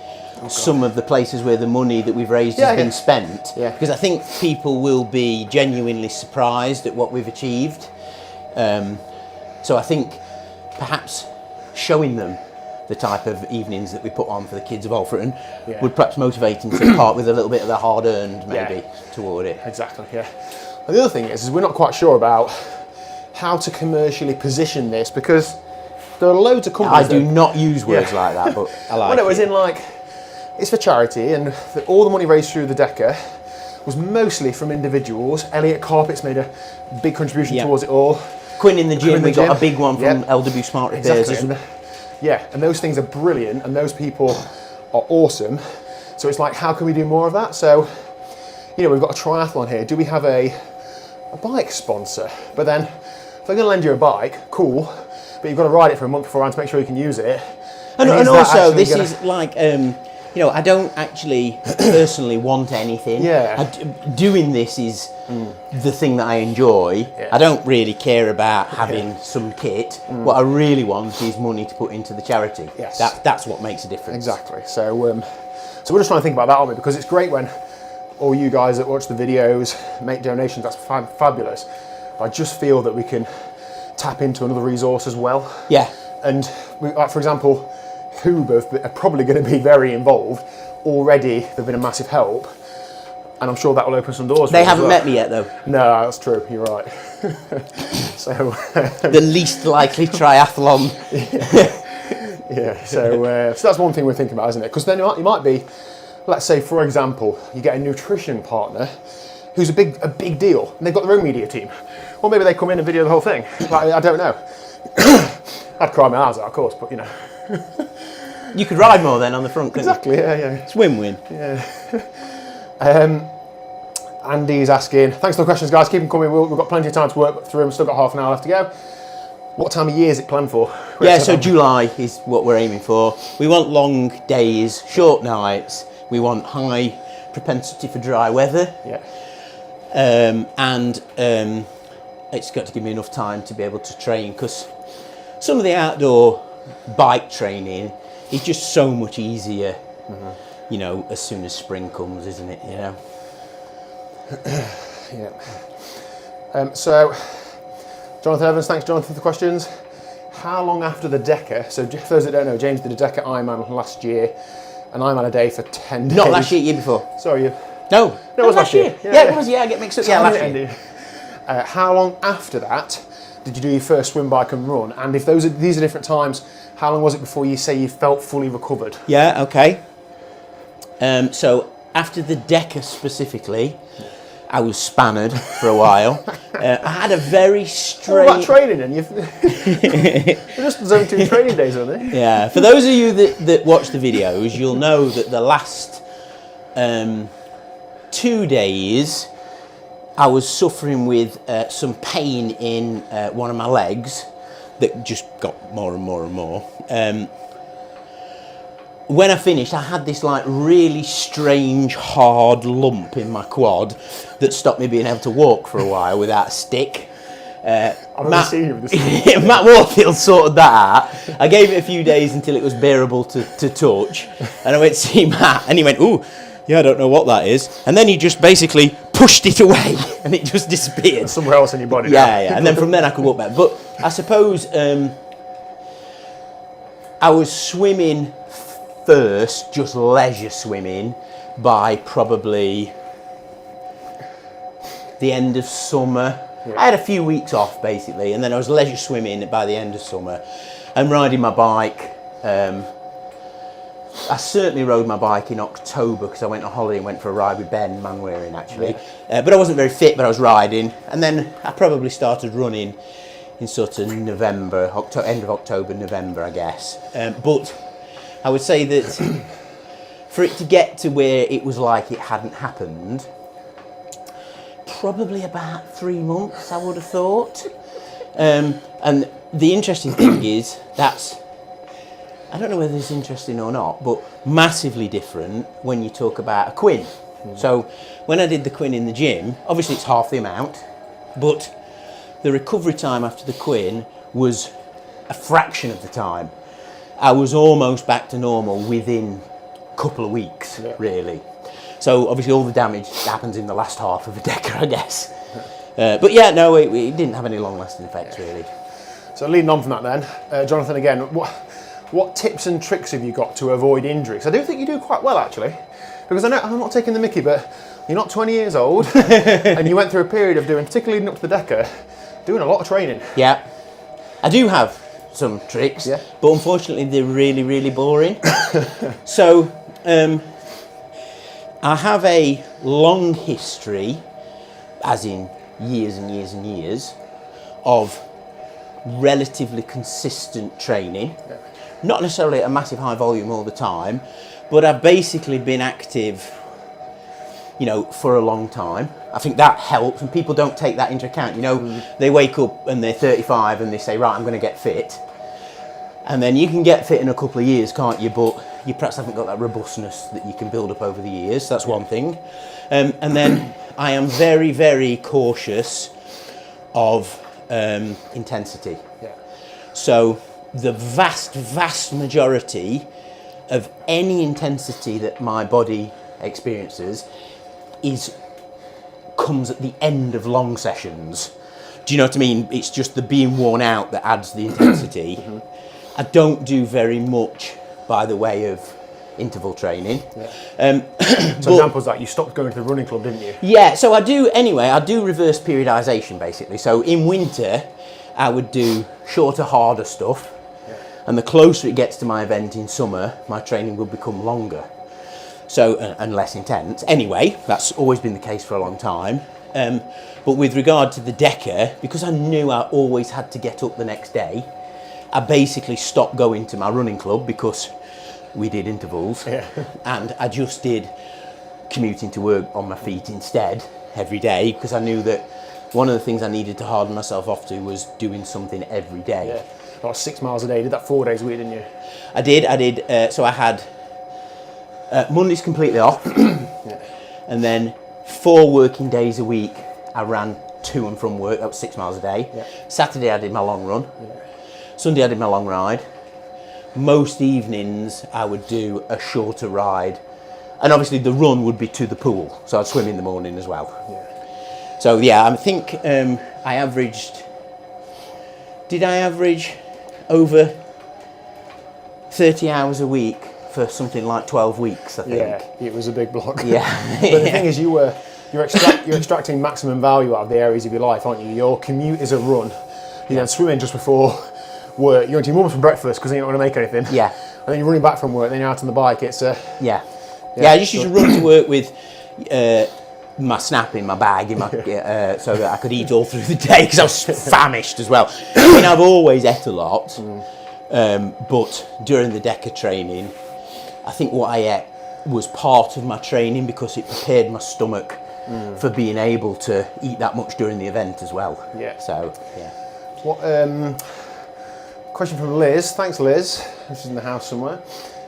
some of the places where the money that we've raised has been spent. Yeah. Because I think people will be genuinely surprised at what we've achieved. So I think perhaps showing them the type of evenings that we put on for the kids of Alfreton would perhaps motivate them to part with a little bit of their hard-earned maybe toward it. Exactly, yeah. And the other thing is we're not quite sure about how to commercially position this, because there are loads of companies. I do not use words like that, but I like it. As in, like, it's for charity, and all the money raised through the Deca was mostly from individuals. Elliott Carpets made a big contribution towards it all. Quinn in the gym, we got a big one from LW Smart Repairs. Exactly. And those things are brilliant, and those people are awesome. So it's like, how can we do more of that? So, you know, we've got a triathlon here. Do we have a a bike sponsor. But then, if they're going to lend you a bike, cool, but you've got to ride it for a month beforehand to make sure you can use it. And is that also, actually this is like, you know, I don't actually personally want anything. Yeah. Doing this is the thing that I enjoy. Yeah. I don't really care about having some kit. What I really want is money to put into the charity. Yes. That's what makes a difference. Exactly. So we're just trying to think about that, aren't we? Because it's great when all you guys that watch the videos make donations. That's fabulous. But I just feel that we can tap into another resource as well. Yeah. And we, like, for example, Hoob are probably going to be very involved. Already, they've been a massive help. And I'm sure that will open some doors. They haven't met me yet, though. No, that's true. You're right. So the least likely triathlon. yeah. So that's one thing we're thinking about, isn't it? Because then you might be, let's say, for example, you get a nutrition partner who's a big deal, and they've got their own media team. Or maybe they come in and video the whole thing. Like, I don't know. I'd cry my eyes out, of course, but you know. You could ride more then on the front, couldn't Exactly. you? Yeah. It's win-win. Yeah. Andy's asking, thanks for the questions, guys. Keep them coming. We've got plenty of time to work through them. We've still got half an hour left to go. What time of year is it planned for? Yeah, so July is what we're aiming for. We want long days, short nights. We want high propensity for dry weather. Yeah. And it's got to give me enough time to be able to train, because some of the outdoor bike training is just so much easier, you know, as soon as spring comes, isn't it? You know. Yeah. So, Jonathan Evans, thanks, Jonathan, for the questions. How long after the Deca? So, for those that don't know, James did a Deca Ironman last year, an Ironman a day for 10 days. Not last year, year before. Sorry, you. No, it was last year. Yeah, it was. Yeah, I get mixed up. Yeah, last year. How long after that did you do your first swim, bike, and run? And if these are different times, how long was it before you say you felt fully recovered? Yeah. Okay. So after the Deca specifically, I was spannered for a while. I had a very strange... All that training, and you've just zone 2 training days, aren't they? Yeah. For those of you that watch the videos, you'll know that the last 2 days I was suffering with some pain in one of my legs that just got more and more and more. When I finished, I had this like really strange hard lump in my quad that stopped me being able to walk for a while without a stick. Matt Warfield sorted that out. I gave it a few days until it was bearable to touch, and I went to see Matt, and he went, "Ooh, yeah, I don't know what that is," and then he just basically pushed it away, and it just disappeared. Somewhere else in your body. Yeah, and then from then I could walk back. But I suppose I was swimming first, just leisure swimming, by probably the end of summer. Yeah. I had a few weeks off basically, and then I was leisure swimming by the end of summer and riding my bike. I certainly rode my bike in October because I went on holiday and went for a ride with Ben Manwaring actually. Yeah. But I wasn't very fit, but I was riding, and then I probably started running in sort of November, end of October, November, I guess. But I would say that for it to get to where it was like it hadn't happened, probably about 3 months, I would have thought. And the interesting thing is, I don't know whether it's interesting or not, but massively different when you talk about a quin. So when I did the quin in the gym, obviously it's half the amount, but the recovery time after the quin was a fraction of the time. I was almost back to normal within a couple of weeks, really. So obviously all the damage happens in the last half of a Deca, I guess. But yeah, no, it didn't have any long-lasting effects, really. So leading on from that then, Jonathan, again, what tips and tricks have you got to avoid injuries? I do think you do quite well, actually. Because I know, I'm not taking the mickey, but you're not 20 years old, and you went through a period of doing, particularly leading up to the Deca, doing a lot of training. Yeah. I do have some tricks, but unfortunately they're really, really boring. So, I have a long history, as in years and years and years, of relatively consistent training. Yeah. Not necessarily at a massive high volume all the time, but I've basically been active, for a long time. I think that helps, and people don't take that into account. They wake up and they're 35 and they say, right, I'm going to get fit. And then you can get fit in a couple of years, can't you? But you perhaps haven't got that robustness that you can build up over the years. That's one thing. And then I am very, very cautious of intensity. Yeah. So the vast majority of any intensity that my body experiences comes at the end of long sessions. Do you know what I mean? It's just the being worn out that adds the intensity. I don't do very much by the way of interval training. Yeah. So examples like you stopped going to the running club, didn't you? Yeah, so I do reverse periodization basically. So in winter, I would do shorter, harder stuff. Yeah. And the closer it gets to my event in summer, my training will become longer. So, and less intense. Anyway, that's always been the case for a long time. But with regard to the Deca, because I knew I always had to get up the next day, I basically stopped going to my running club because we did intervals. Yeah. And I just did commuting to work on my feet instead every day, because I knew that one of the things I needed to harden myself off to was doing something every day. Yeah. About 6 miles a day. You did that 4 days a week, didn't you? I did. So I had Mondays completely off. Yeah. And then 4 working days a week I ran to and from work. That was 6 miles a day. Yeah. Saturday I did my long run. Yeah. Sunday I did my long ride. Most evenings I would do a shorter ride, and obviously the run would be to the pool, so I'd swim in the morning as well. Yeah. So yeah, I think I averaged. Did I average over 30 hours a week for something like 12 weeks? I think. Yeah, it was a big block. Yeah. But the thing is, you're extracting maximum value out of the areas of your life, aren't you? Your commute is a run. You then swim in just before work. You're going to your mum's for breakfast because you don't want to make anything. Yeah. And then you're running back from work. Then you're out on the bike. It's yeah. I just used to run to work with my snap in my bag, so that I could eat all through the day because I was famished as well. I mean, I've always ate a lot, but during the Deca training, I think what I ate was part of my training because it prepared my stomach for being able to eat that much during the event as well. Yeah. So yeah. What? Question from Liz. Thanks, Liz. This is in the house somewhere.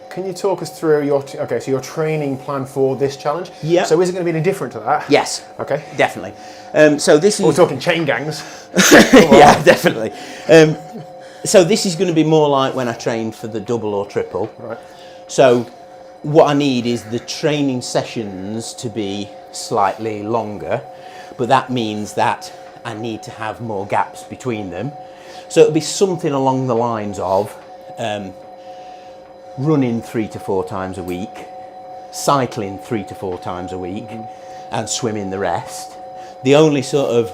Can you talk us through your training plan for this challenge? Yeah. So is it going to be any different to that? Yes. Okay. Definitely. So this is. We're talking chain gangs. Yeah, definitely. So this is going to be more like when I trained for the double or triple. Right. So what I need is the training sessions to be slightly longer, but that means that I need to have more gaps between them. So it'll be something along the lines of running 3 to 4 times a week, cycling 3 to 4 times a week, and swimming the rest. The only sort of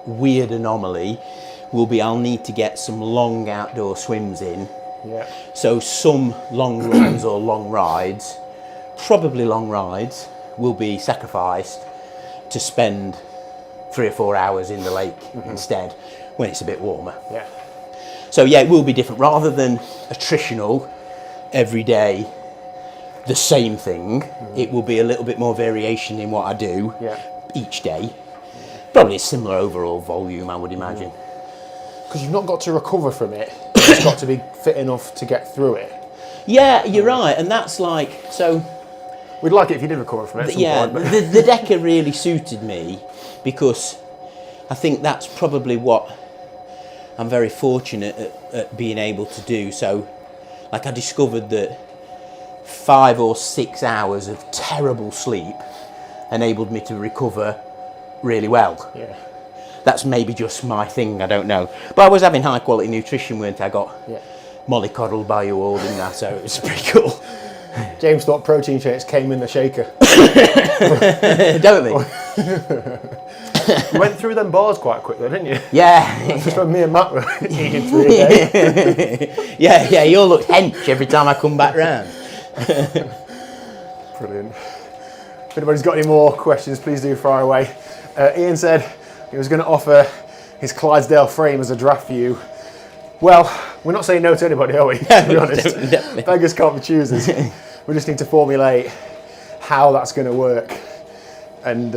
weird anomaly will be I'll need to get some long outdoor swims in. Yeah. So some long runs or long rides, probably long rides, will be sacrificed to spend 3 or 4 hours in the lake instead when it's a bit warmer. Yeah. So yeah, it will be different. Rather than attritional, every day, the same thing, it will be a little bit more variation in what I do each day. Probably a similar overall volume, I would imagine. Because you've not got to recover from it. You've got to be fit enough to get through it. Yeah, you're right. And that's like, so... We'd like it if you did recover from it at some point. But the Deca really suited me because I think that's probably what I'm very fortunate at being able to do. So, like, I discovered that 5 or 6 hours of terrible sleep enabled me to recover really well. Yeah. That's maybe just my thing, I don't know. But I was having high quality nutrition, weren't I? I got mollycoddled by you all, didn't I? So it was pretty cool. James thought protein shakes came in the shaker. Don't they? You went through them bars quite quickly, didn't you? Yeah. Just when me and Matt were eating 3 a day. Yeah, you all look hench every time I come back round. Brilliant. If anybody's got any more questions, please do fire away. Ian said he was going to offer his Clydesdale frame as a draft for you. Well, we're not saying no to anybody, are we? To be honest. Beggars can't be choosers. We just need to formulate how that's going to work. And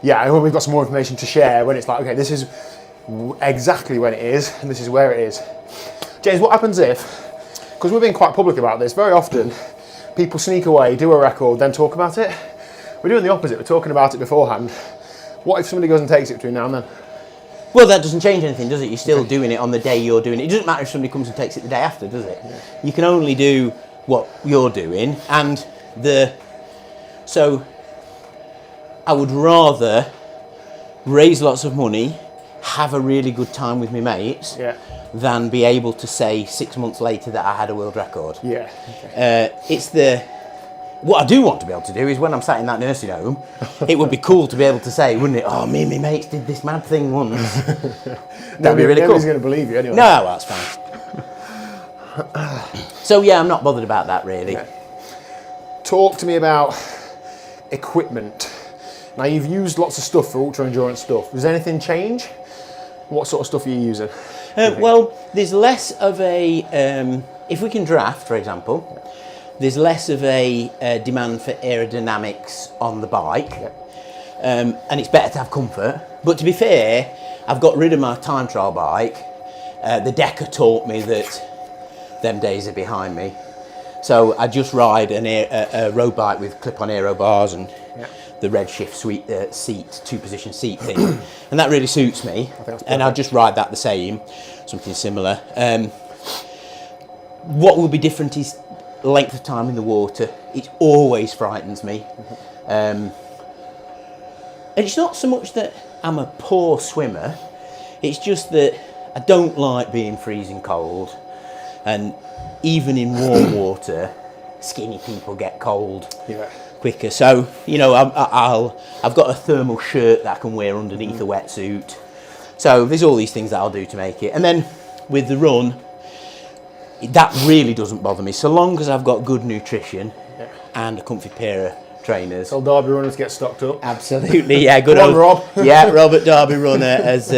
yeah, when we've got some more information to share, when it's like, okay, this is exactly when it is, and this is where it is. James, what happens if, because we've been quite public about this, very often people sneak away, do a record, then talk about it. We're doing the opposite, we're talking about it beforehand. What if somebody goes and takes it between now and then? Well, that doesn't change anything, does it? You're still doing it on the day you're doing it. It doesn't matter if somebody comes and takes it the day after, does it? Yeah. You can only do what you're doing, and so I would rather raise lots of money, have a really good time with my mates, than be able to say 6 months later that I had a world record. Yeah. Okay. What I do want to be able to do is when I'm sat in that nursing home, it would be cool to be able to say, wouldn't it? Oh, me and my mates did this mad thing once. That'd be really cool. Nobody's going to believe you anyway. No, that's fine. So yeah, I'm not bothered about that really. Okay. Talk to me about equipment. Now you've used lots of stuff for ultra endurance stuff. Does anything change? What sort of stuff are you using? Well, there's less of a, if we can draft, for example, there's less of a demand for aerodynamics on the bike, and it's better to have comfort. But to be fair, I've got rid of my time trial bike. The Decker taught me that them days are behind me. So I just ride a road bike with clip-on aero bars and the Redshift seat, two-position seat thing, and that really suits me. And I'll just ride that the same, something similar. What will be different is length of time in the water. It always frightens me. And it's not so much that I'm a poor swimmer, it's just that I don't like being freezing cold, and even in warm water, skinny people get cold quicker. So, you know, I've got a thermal shirt that I can wear underneath a wetsuit. So there's all these things that I'll do to make it. And then with the run, that really doesn't bother me, so long as I've got good nutrition and a comfy pair of trainers. Tell Derby runners to get stocked up. Absolutely, yeah. Good old Rob. Yeah, Robert Derby Runner has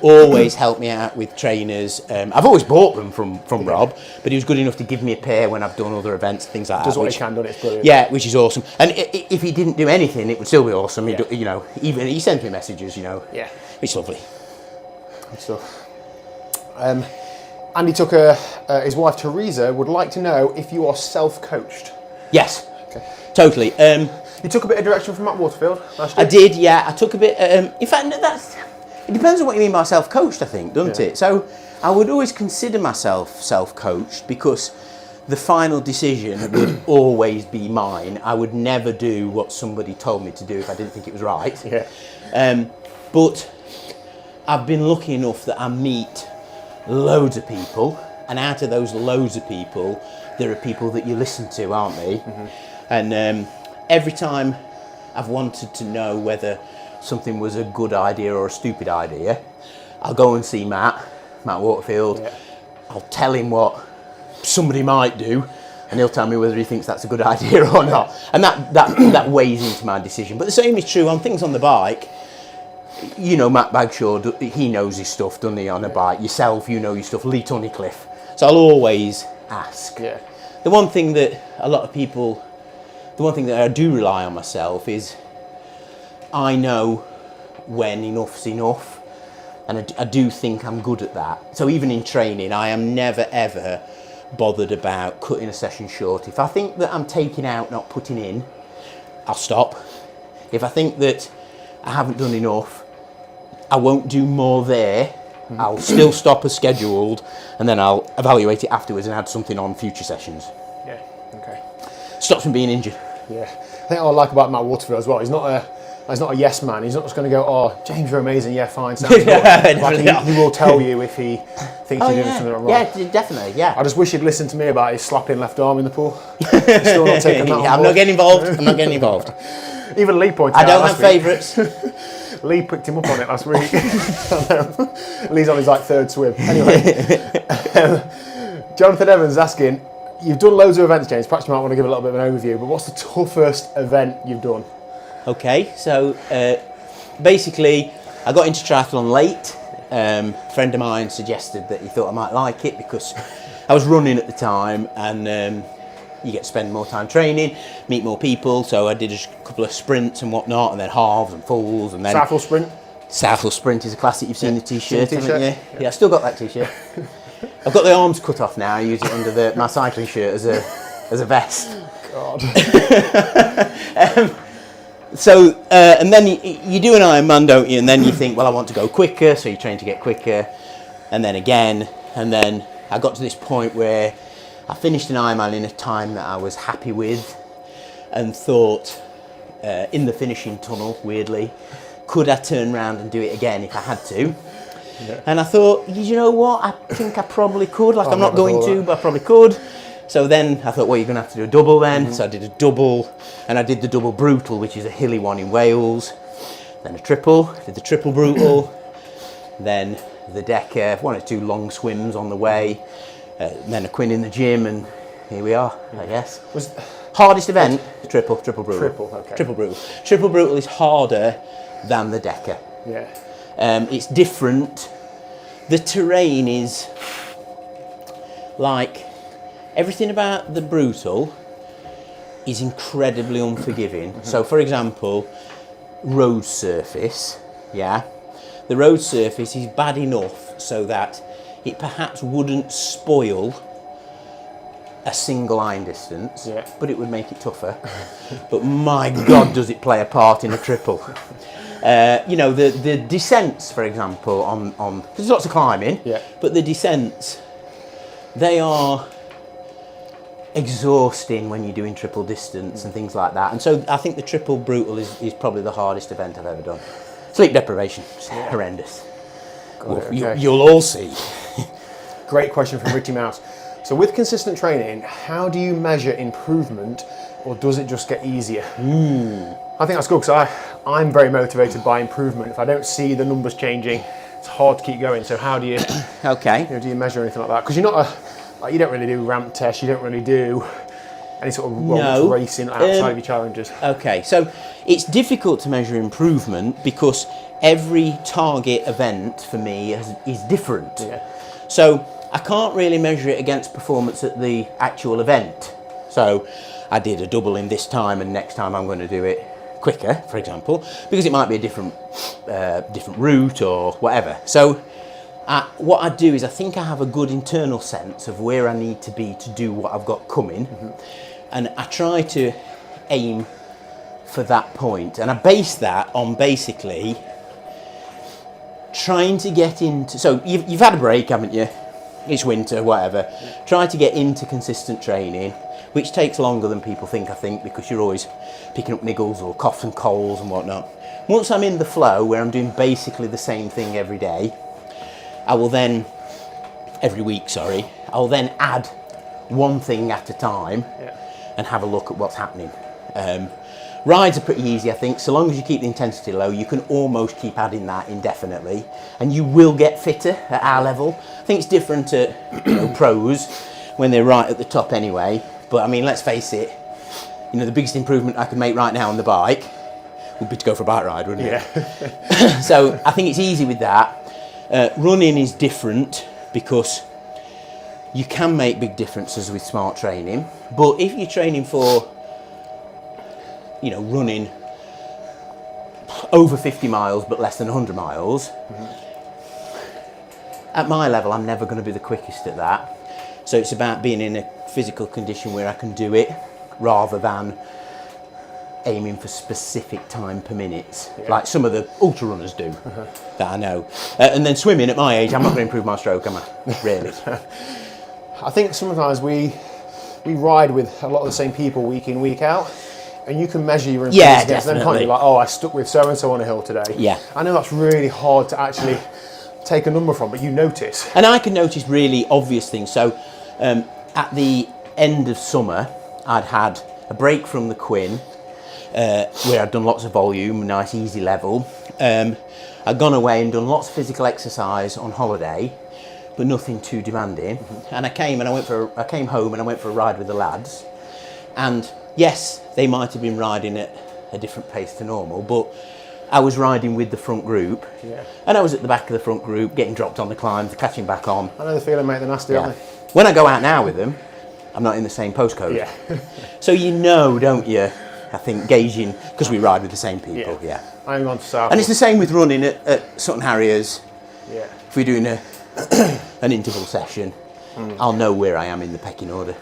always helped me out with trainers. I've always bought them from Rob, but he was good enough to give me a pair when I've done other events, things like that. Does what he can, done it's brilliant. Yeah, which is awesome. And if he didn't do anything, it would still be awesome. You know, even he sends me messages. You know, it's lovely. Good stuff. Andy Tucker, his wife Teresa, would like to know if you are self-coached. Yes, totally. You took a bit of direction from Matt Waterfield last year? I did, yeah. I took a bit. In fact, it depends on what you mean by self-coached, I think, doesn't it? So I would always consider myself self-coached because the final decision would always be mine. I would never do what somebody told me to do if I didn't think it was right. But I've been lucky enough that I meet loads of people, and out of those loads of people, there are people that you listen to, aren't they? And every time I've wanted to know whether something was a good idea or a stupid idea, I'll go and see Matt Waterfield. I'll tell him what somebody might do, and he'll tell me whether he thinks that's a good idea or not. And that weighs into my decision. But the same is true on things on the bike. You know, Matt Bagshaw, he knows his stuff, doesn't he, on a bike? Yourself, you know your stuff. Lee Tunnicliffe. So I'll always ask. The one thing that I do rely on myself is I know when enough's enough, and I do think I'm good at that. So even in training, I am never ever bothered about cutting a session short. If I think that I'm taking out, not putting in, I'll stop. If I think that I haven't done enough, I won't do more there. I'll still stop as scheduled, and then I'll evaluate it afterwards and add something on future sessions. Stops me being injured. I think what I like about Matt Waterfield as well, he's not a yes man. He's not just going to go, oh, James, you're amazing, yeah, fine, sounds good. Like he will tell you if he thinks you're doing something wrong. Yeah, definitely, yeah. I just wish he'd listened to me about his slapping left arm in the pool. Still not taking that on I'm board. not getting involved. Even Lee pointed out I don't have favourites. Lee picked him up on it last week. Lee's on his third swim. Anyway, Jonathan Evans is asking, you've done loads of events, James. Perhaps you might want to give a little bit of an overview, but what's the toughest event you've done? Okay, so basically I got into triathlon late. A friend of mine suggested that he thought I might like it because I was running at the time, and you get to spend more time training, meet more people. So I did a couple of sprints and whatnot, and then halves and fulls, and then Southall Sprint. Southall Sprint is a classic. You've seen the t-shirt, Seen the haven't you? Yeah, I still got that t-shirt. I've got the arms cut off now. I use it under my cycling shirt as a vest. God. So and then you do an Ironman, don't you? And then you think, well, I want to go quicker, so you train to get quicker, and then again, and then I got to this point where I finished an Ironman in a time that I was happy with, and thought in the finishing tunnel, weirdly, could I turn around and do it again if I had to? Yeah. And I thought, you know what? I think I probably could. Like, I'm not going to, but I probably could. So then I thought, well, you're going to have to do a double then. So I did a double, and I did the double brutal, which is a hilly one in Wales. Then a triple, did the triple brutal. Then the Decker, 1 or 2 long swims on the way. Then a Quinn in the gym, and here we are, I guess. Hardest event, triple brutal. Triple, okay. Triple brutal. Triple brutal is harder than the Decker. Yeah. It's different. The terrain is like, everything about the brutal is incredibly unforgiving. So, for example, road surface, yeah? The road surface is bad enough so that it perhaps wouldn't spoil a single iron distance, but it would make it tougher. But my God, does it play a part in a triple. You know, the descents, for example, on there's lots of climbing, but the descents, they are exhausting when you're doing triple distance and things like that. And so I think the triple brutal is probably the hardest event I've ever done. Sleep deprivation, it's horrendous. You'll all see. Great question from Richie Mouse. So with consistent training, how do you measure improvement, or does it just get easier? I think that's good, because I'm very motivated by improvement. If I don't see the numbers changing, it's hard to keep going. So how do you, do you measure anything like that? Because you're not you don't really do ramp tests, you don't really do any sort of racing outside of your challenges. Okay, so it's difficult to measure improvement because every target event for me is different. Yeah. So I can't really measure it against performance at the actual event. So I did a double in this time, and next time I'm going to do it quicker, for example, because it might be a different route or whatever. So what I do is I think I have a good internal sense of where I need to be to do what I've got coming, and I try to aim for that point, and I base that on basically trying to get into, so you've had a break, haven't you? It's winter, whatever. Try to get into consistent training, which takes longer than people think, I think, because you're always picking up niggles or coughs and colds and whatnot. Once I'm in the flow where I'm doing basically the same thing every day, I will then, every week, sorry, I will then add one thing at a time and have a look at what's happening. Rides are pretty easy, I think. So long as you keep the intensity low, you can almost keep adding that indefinitely, and you will get fitter at our level. I think it's different at pros when they're right at the top anyway. But I mean, let's face it, the biggest improvement I could make right now on the bike would be to go for a bike ride, wouldn't it? Yeah. So I think it's easy with that. Running is different because you can make big differences with smart training. But if you're training for running over 50 miles but less than 100 miles, at my level I'm never going to be the quickest at that. So it's about being in a physical condition where I can do it rather than aiming for specific time per minute, like some of the ultra runners do that I know. And then swimming, at my age, I'm not going to improve my stroke, am I? Really. I think sometimes we ride with a lot of the same people week in, week out, and you can measure your improvements against them, can't you? Like, I stuck with so-and-so on a hill today. Yeah. I know that's really hard to actually take a number from, but you notice. And I can notice really obvious things. So at the end of summer, I'd had a break from the Quinn, where I'd done lots of volume, nice easy level. I'd gone away and done lots of physical exercise on holiday, but nothing too demanding. And I came home and I went for a ride with the lads. And yes, they might have been riding at a different pace to normal, but I was riding with the front group, and I was at the back of the front group, getting dropped on the climbs, catching back on. I know the feeling, mate. They're nasty, aren't they? When I go out now with them, I'm not in the same postcode. Yeah. So you know, don't you? I think gauging, because we ride with the same people, yeah. I'm going to South. And it's the same with running at Sutton Harriers. Yeah. If we're doing an interval session, I'll know where I am in the pecking order.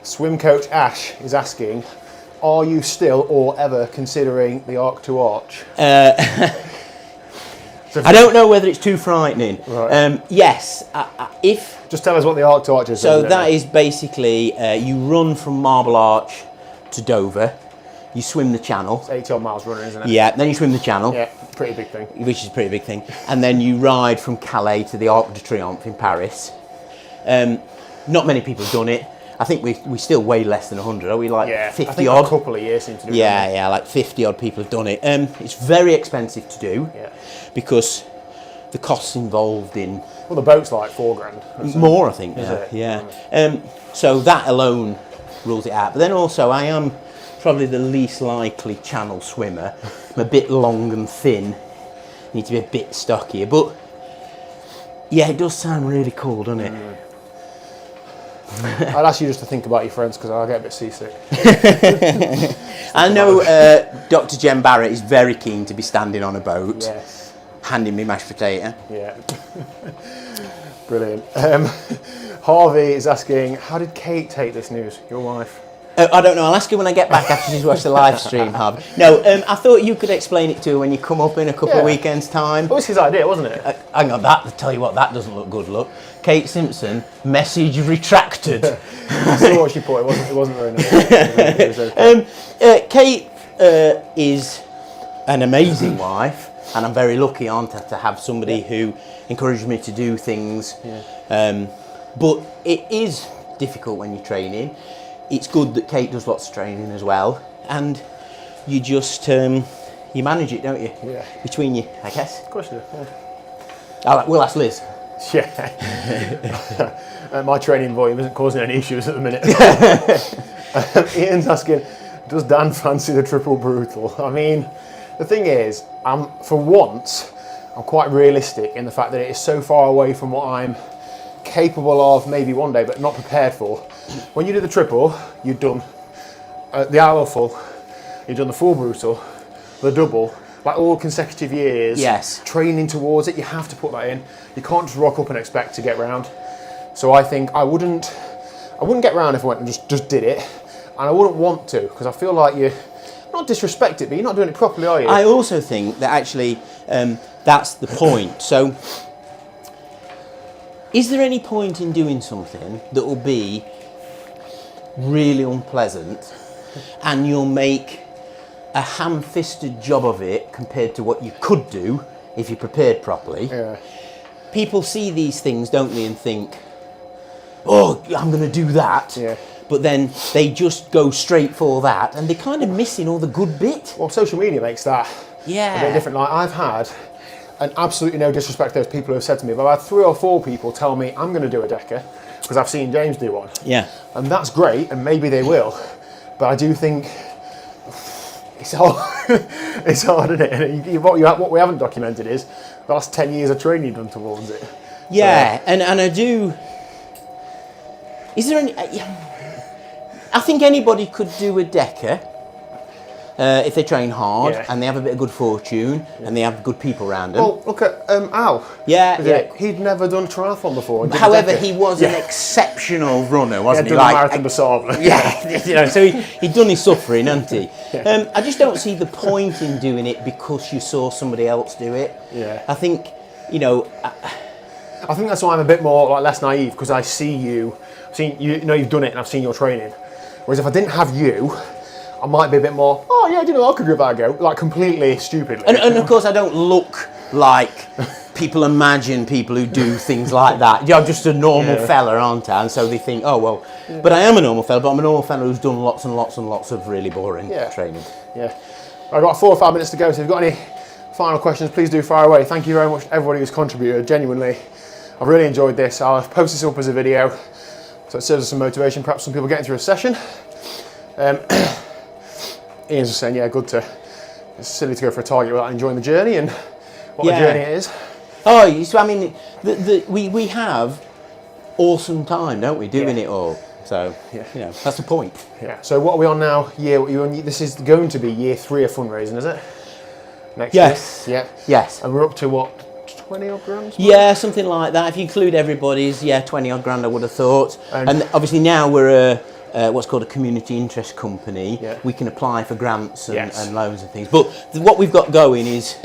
Swim coach Ash is asking, are you still or ever considering the Arc to Arch? I don't know whether it's too frightening. Right. Yes, if... Just tell us what the Arc to Arch is. So that is basically, you run from Marble Arch to Dover, you swim the channel. It's 80 odd miles running, isn't it? Yeah, then you swim the channel. Yeah, pretty big thing. Which is a pretty big thing. And then you ride from Calais to the Arc de Triomphe in Paris. Not many people have done it. I think we still way less than 100. Are we like 50 I think odd? a couple of years seem to do it. Yeah, like 50 odd people have done it. It's very expensive to do because the costs involved in... Well, the boat's like $4,000. More, I think. Is it? Yeah. So that alone rules it out. But then also, I am probably the least likely channel swimmer. I'm a bit long and thin. Need to be a bit stockier. But yeah, it does sound really cool, doesn't it? I'd ask you just to think about your friends because I'll get a bit seasick. I know Dr. Jen Barrett is very keen to be standing on a boat, handing me mashed potato. Yeah. Brilliant. Harvey is asking, how did Kate take this news, your wife? I don't know, I'll ask her when I get back after she's watched the live stream, Harvey. No, I thought you could explain it to her when you come up in a couple of weekends' time. It was his idea, wasn't it? Hang on, I'll tell you what, that doesn't look good, look. Kate Simpson, message retracted. I saw what she put, it wasn't very nice. It was okay. Kate is an amazing wife, and I'm very lucky, aren't I, to have somebody who encourages me to do things. But it is difficult when you're training. It's good that Kate does lots of training as well, and you just you manage it, don't you? Yeah. Between you, I guess. Of course you do. We'll ask Liz. Yeah. My training volume isn't causing any issues at the minute. Ian's asking, does Dan fancy the triple brutal? I mean, the thing is, for once, I'm quite realistic in the fact that it is so far away from what I'm capable of maybe one day, but not prepared for. When you do the triple, you've done the hour full, you've done the full brutal, the double, like all consecutive years. Yes. Training towards it, you have to put that in. You can't just rock up and expect to get round. So I think I wouldn't get round if I went and just did it, and I wouldn't want to because I feel like you not disrespect it, but you're not doing it properly, are you? I also think that actually that's the point. So, is there any point in doing something that will be really unpleasant and you'll make a ham-fisted job of it compared to what you could do if you prepared properly? Yeah. People see these things, don't they, and think, oh, I'm going to do that. Yeah. But then they just go straight for that and they're kind of missing all the good bit. Well, social media makes that a bit different. Like I've had, and absolutely no disrespect to those people who have said to me, but I've had 3 or 4 people tell me I'm going to do a decker because I've seen James do one. Yeah. And that's great, and maybe they will. But I do think it's hard. It's hard, isn't it? And what we haven't documented is the last 10 years of training done towards it. Yeah, so. and I do. Is there any? I think anybody could do a decker if they train hard and they have a bit of good fortune and they have good people around them. Well, look at Al. Yeah. He'd never done triathlon before. However, he was an exceptional runner, wasn't he? Done a marathon de Sable. Yeah, so he'd done his suffering, hadn't he? I just don't see the point in doing it because you saw somebody else do it. Yeah. I think, I think that's why I'm a bit more less naive because I see you. You've done it, and I've seen your training. Whereas if I didn't have you, I might be a bit more, I could give that a go, like completely stupidly. And of course I don't look like people imagine people who do things like that. I'm just a normal fella, aren't I? And so they think, but I am a normal fella, but I'm a normal fella who's done lots and lots and lots of really boring training. Yeah. I've got 4 or 5 minutes to go, so if you've got any final questions, please do fire away. Thank you very much to everybody who's contributed, genuinely. I've really enjoyed this. I'll post this up as a video, so it serves as some motivation, perhaps some people getting through a session. Ian's just saying, good to. It's silly to go for a target without enjoying the journey and what the journey is. Oh, so I mean, we have awesome time, don't we, doing it all? So, that's the point. Yeah. So what are we on now? This is going to be year 3 of fundraising, is it? Next Yes. year? Yeah. Yes. And we're up to what, 20 odd grand? Yeah, something like that. If you include everybody's, 20 odd grand I would have thought. And obviously now we're what's called a community interest company. Yeah. We can apply for grants and loans and things. But what we've got going is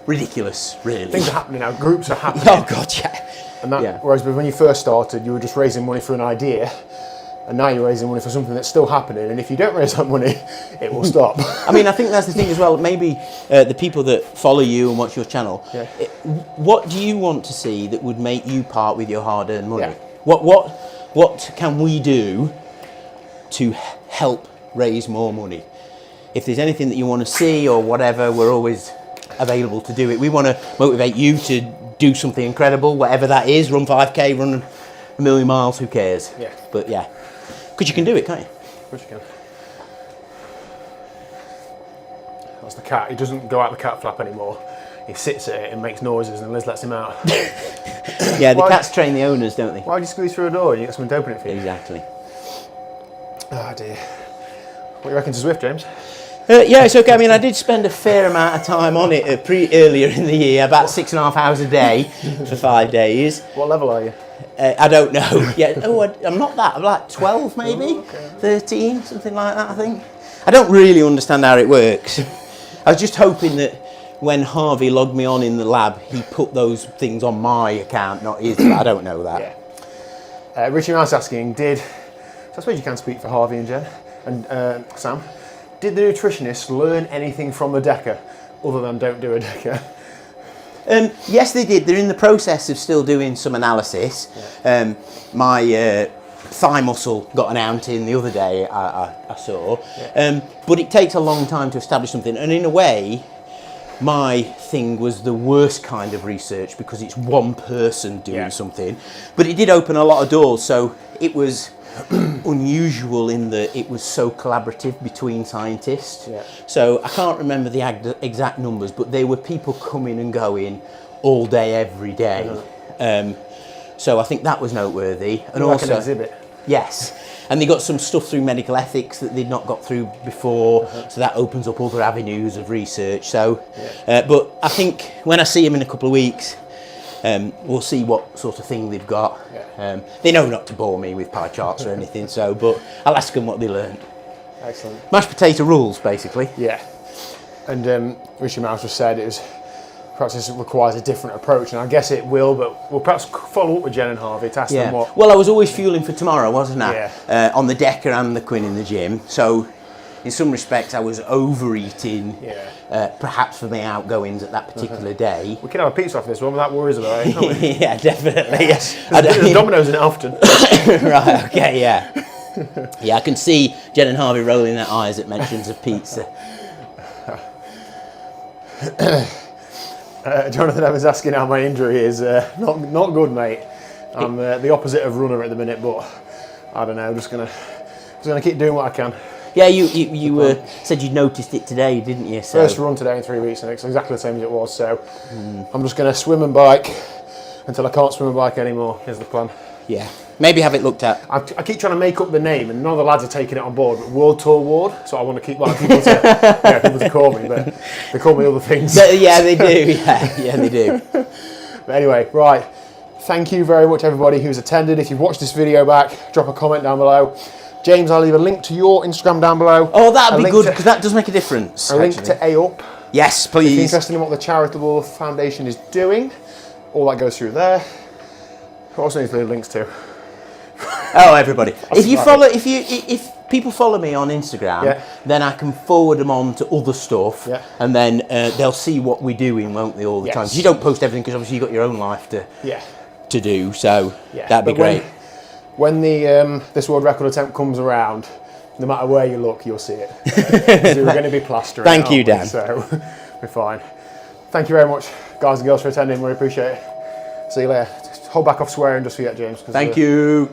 ridiculous, really. Things are happening now. Groups are happening. Oh, God, yeah. And whereas when you first started, you were just raising money for an idea. And now you're raising money for something that's still happening, and if you don't raise that money, it will stop. I mean, I think that's the thing as well. Maybe the people that follow you and watch your channel, what do you want to see that would make you part with your hard-earned money? Yeah. What can we do to help raise more money? If there's anything that you want to see or whatever, we're always available to do it. We want to motivate you to do something incredible, whatever that is. Run 5K, run a million miles, who cares? Yeah. But because you can do it, can't you? Of course you can. That's the cat. He doesn't go out the cat flap anymore. He sits at it and makes noises, and Liz lets him out. Yeah, the cats train the owners, don't they? Why do you squeeze through a door and you get someone to open it for you? Exactly. Oh dear. What do you reckon to Zwift, James? Yeah, it's okay. I mean, I did spend a fair amount of time on it earlier in the year, about 6.5 hours a day for 5 days. What level are you? I don't know. I'm not that. I'm like 12 maybe, 13, something like that, I think. I don't really understand how it works. I was just hoping that when Harvey logged me on in the lab, he put those things on my account, not his, but I don't know that. Yeah. Richie Mouse asking, so I suppose you can speak for Harvey and Jen and Sam, did the nutritionists learn anything from the DECA other than don't do a DECA? Yes, they did. They're in the process of still doing some analysis. Yeah. My thigh muscle got an ounce in the other day, I saw. Yeah. But it takes a long time to establish something. And in a way, my thing was the worst kind of research because it's one person doing something. But it did open a lot of doors. So it was unusual in that it was so collaborative between scientists. Yeah. So I can't remember the exact numbers, but there were people coming and all day, every day. So I think that was noteworthy. And like also an exhibit. Yes. And they got some stuff through medical ethics that they'd not got through before. So that opens up other avenues of research. So, but I think when I see them in a couple of weeks, we'll see what sort of thing they've got. Yeah. They know not to bore me with pie charts or anything, but I'll ask them what they learned. Excellent. Mashed potato rules, basically. Yeah. And Richard Mouse just said perhaps this requires a different approach, and I guess it will, but we'll perhaps follow up with Jen and Harvey to ask them what... Well, I was always fueling for tomorrow, wasn't I? Yeah. On the DECA and the Quinn in the gym. So in some respects, I was overeating, perhaps for my outgoings at that particular day. We can have a pizza after this one without worries about it, can't we? Yeah, definitely. Yes. There's Domino's in it often. Right, okay, yeah. Yeah, I can see Jen and Harvey rolling their eyes at mentions of pizza. Jonathan Evans asking how my injury is. Not good, mate. I'm the opposite of runner at the minute, but I don't know. I'm just gonna keep doing what I can. Yeah, you said you noticed it today, didn't you? So. First run today in 3 weeks, and it's exactly the same as it was. So I'm just gonna swim and bike until I can't swim and bike anymore. Is the plan. Yeah. Maybe have it looked at. I keep trying to make up the name, and none of the lads are taking it on board. But World Tour Ward, so I want to keep people to call me, but they call me other things. Yeah, they do. Yeah, they do. But anyway, right. Thank you very much, everybody who's attended. If you've watched this video back, drop a comment down below. James, I'll leave a link to your Instagram down below. Oh, that'd be good because that does make a difference. A link to A-Up. Yes, please. If you're interested in what the charitable foundation is doing, all that goes through there. What else needs to leave links to? Oh, everybody! If people follow me on Instagram, then I can forward them on to other stuff, and then they'll see what we're doing, won't they? All the time. 'Cause you don't post everything because obviously you've got your own life to do. So that'd be great. When the this world record attempt comes around, no matter where you look, you'll see it. We're going to be plastering. Thank you, Dan. So we're fine. Thank you very much, guys and girls, for attending. We appreciate it. See you later. Just hold back off swearing just for yet, James. Thank you.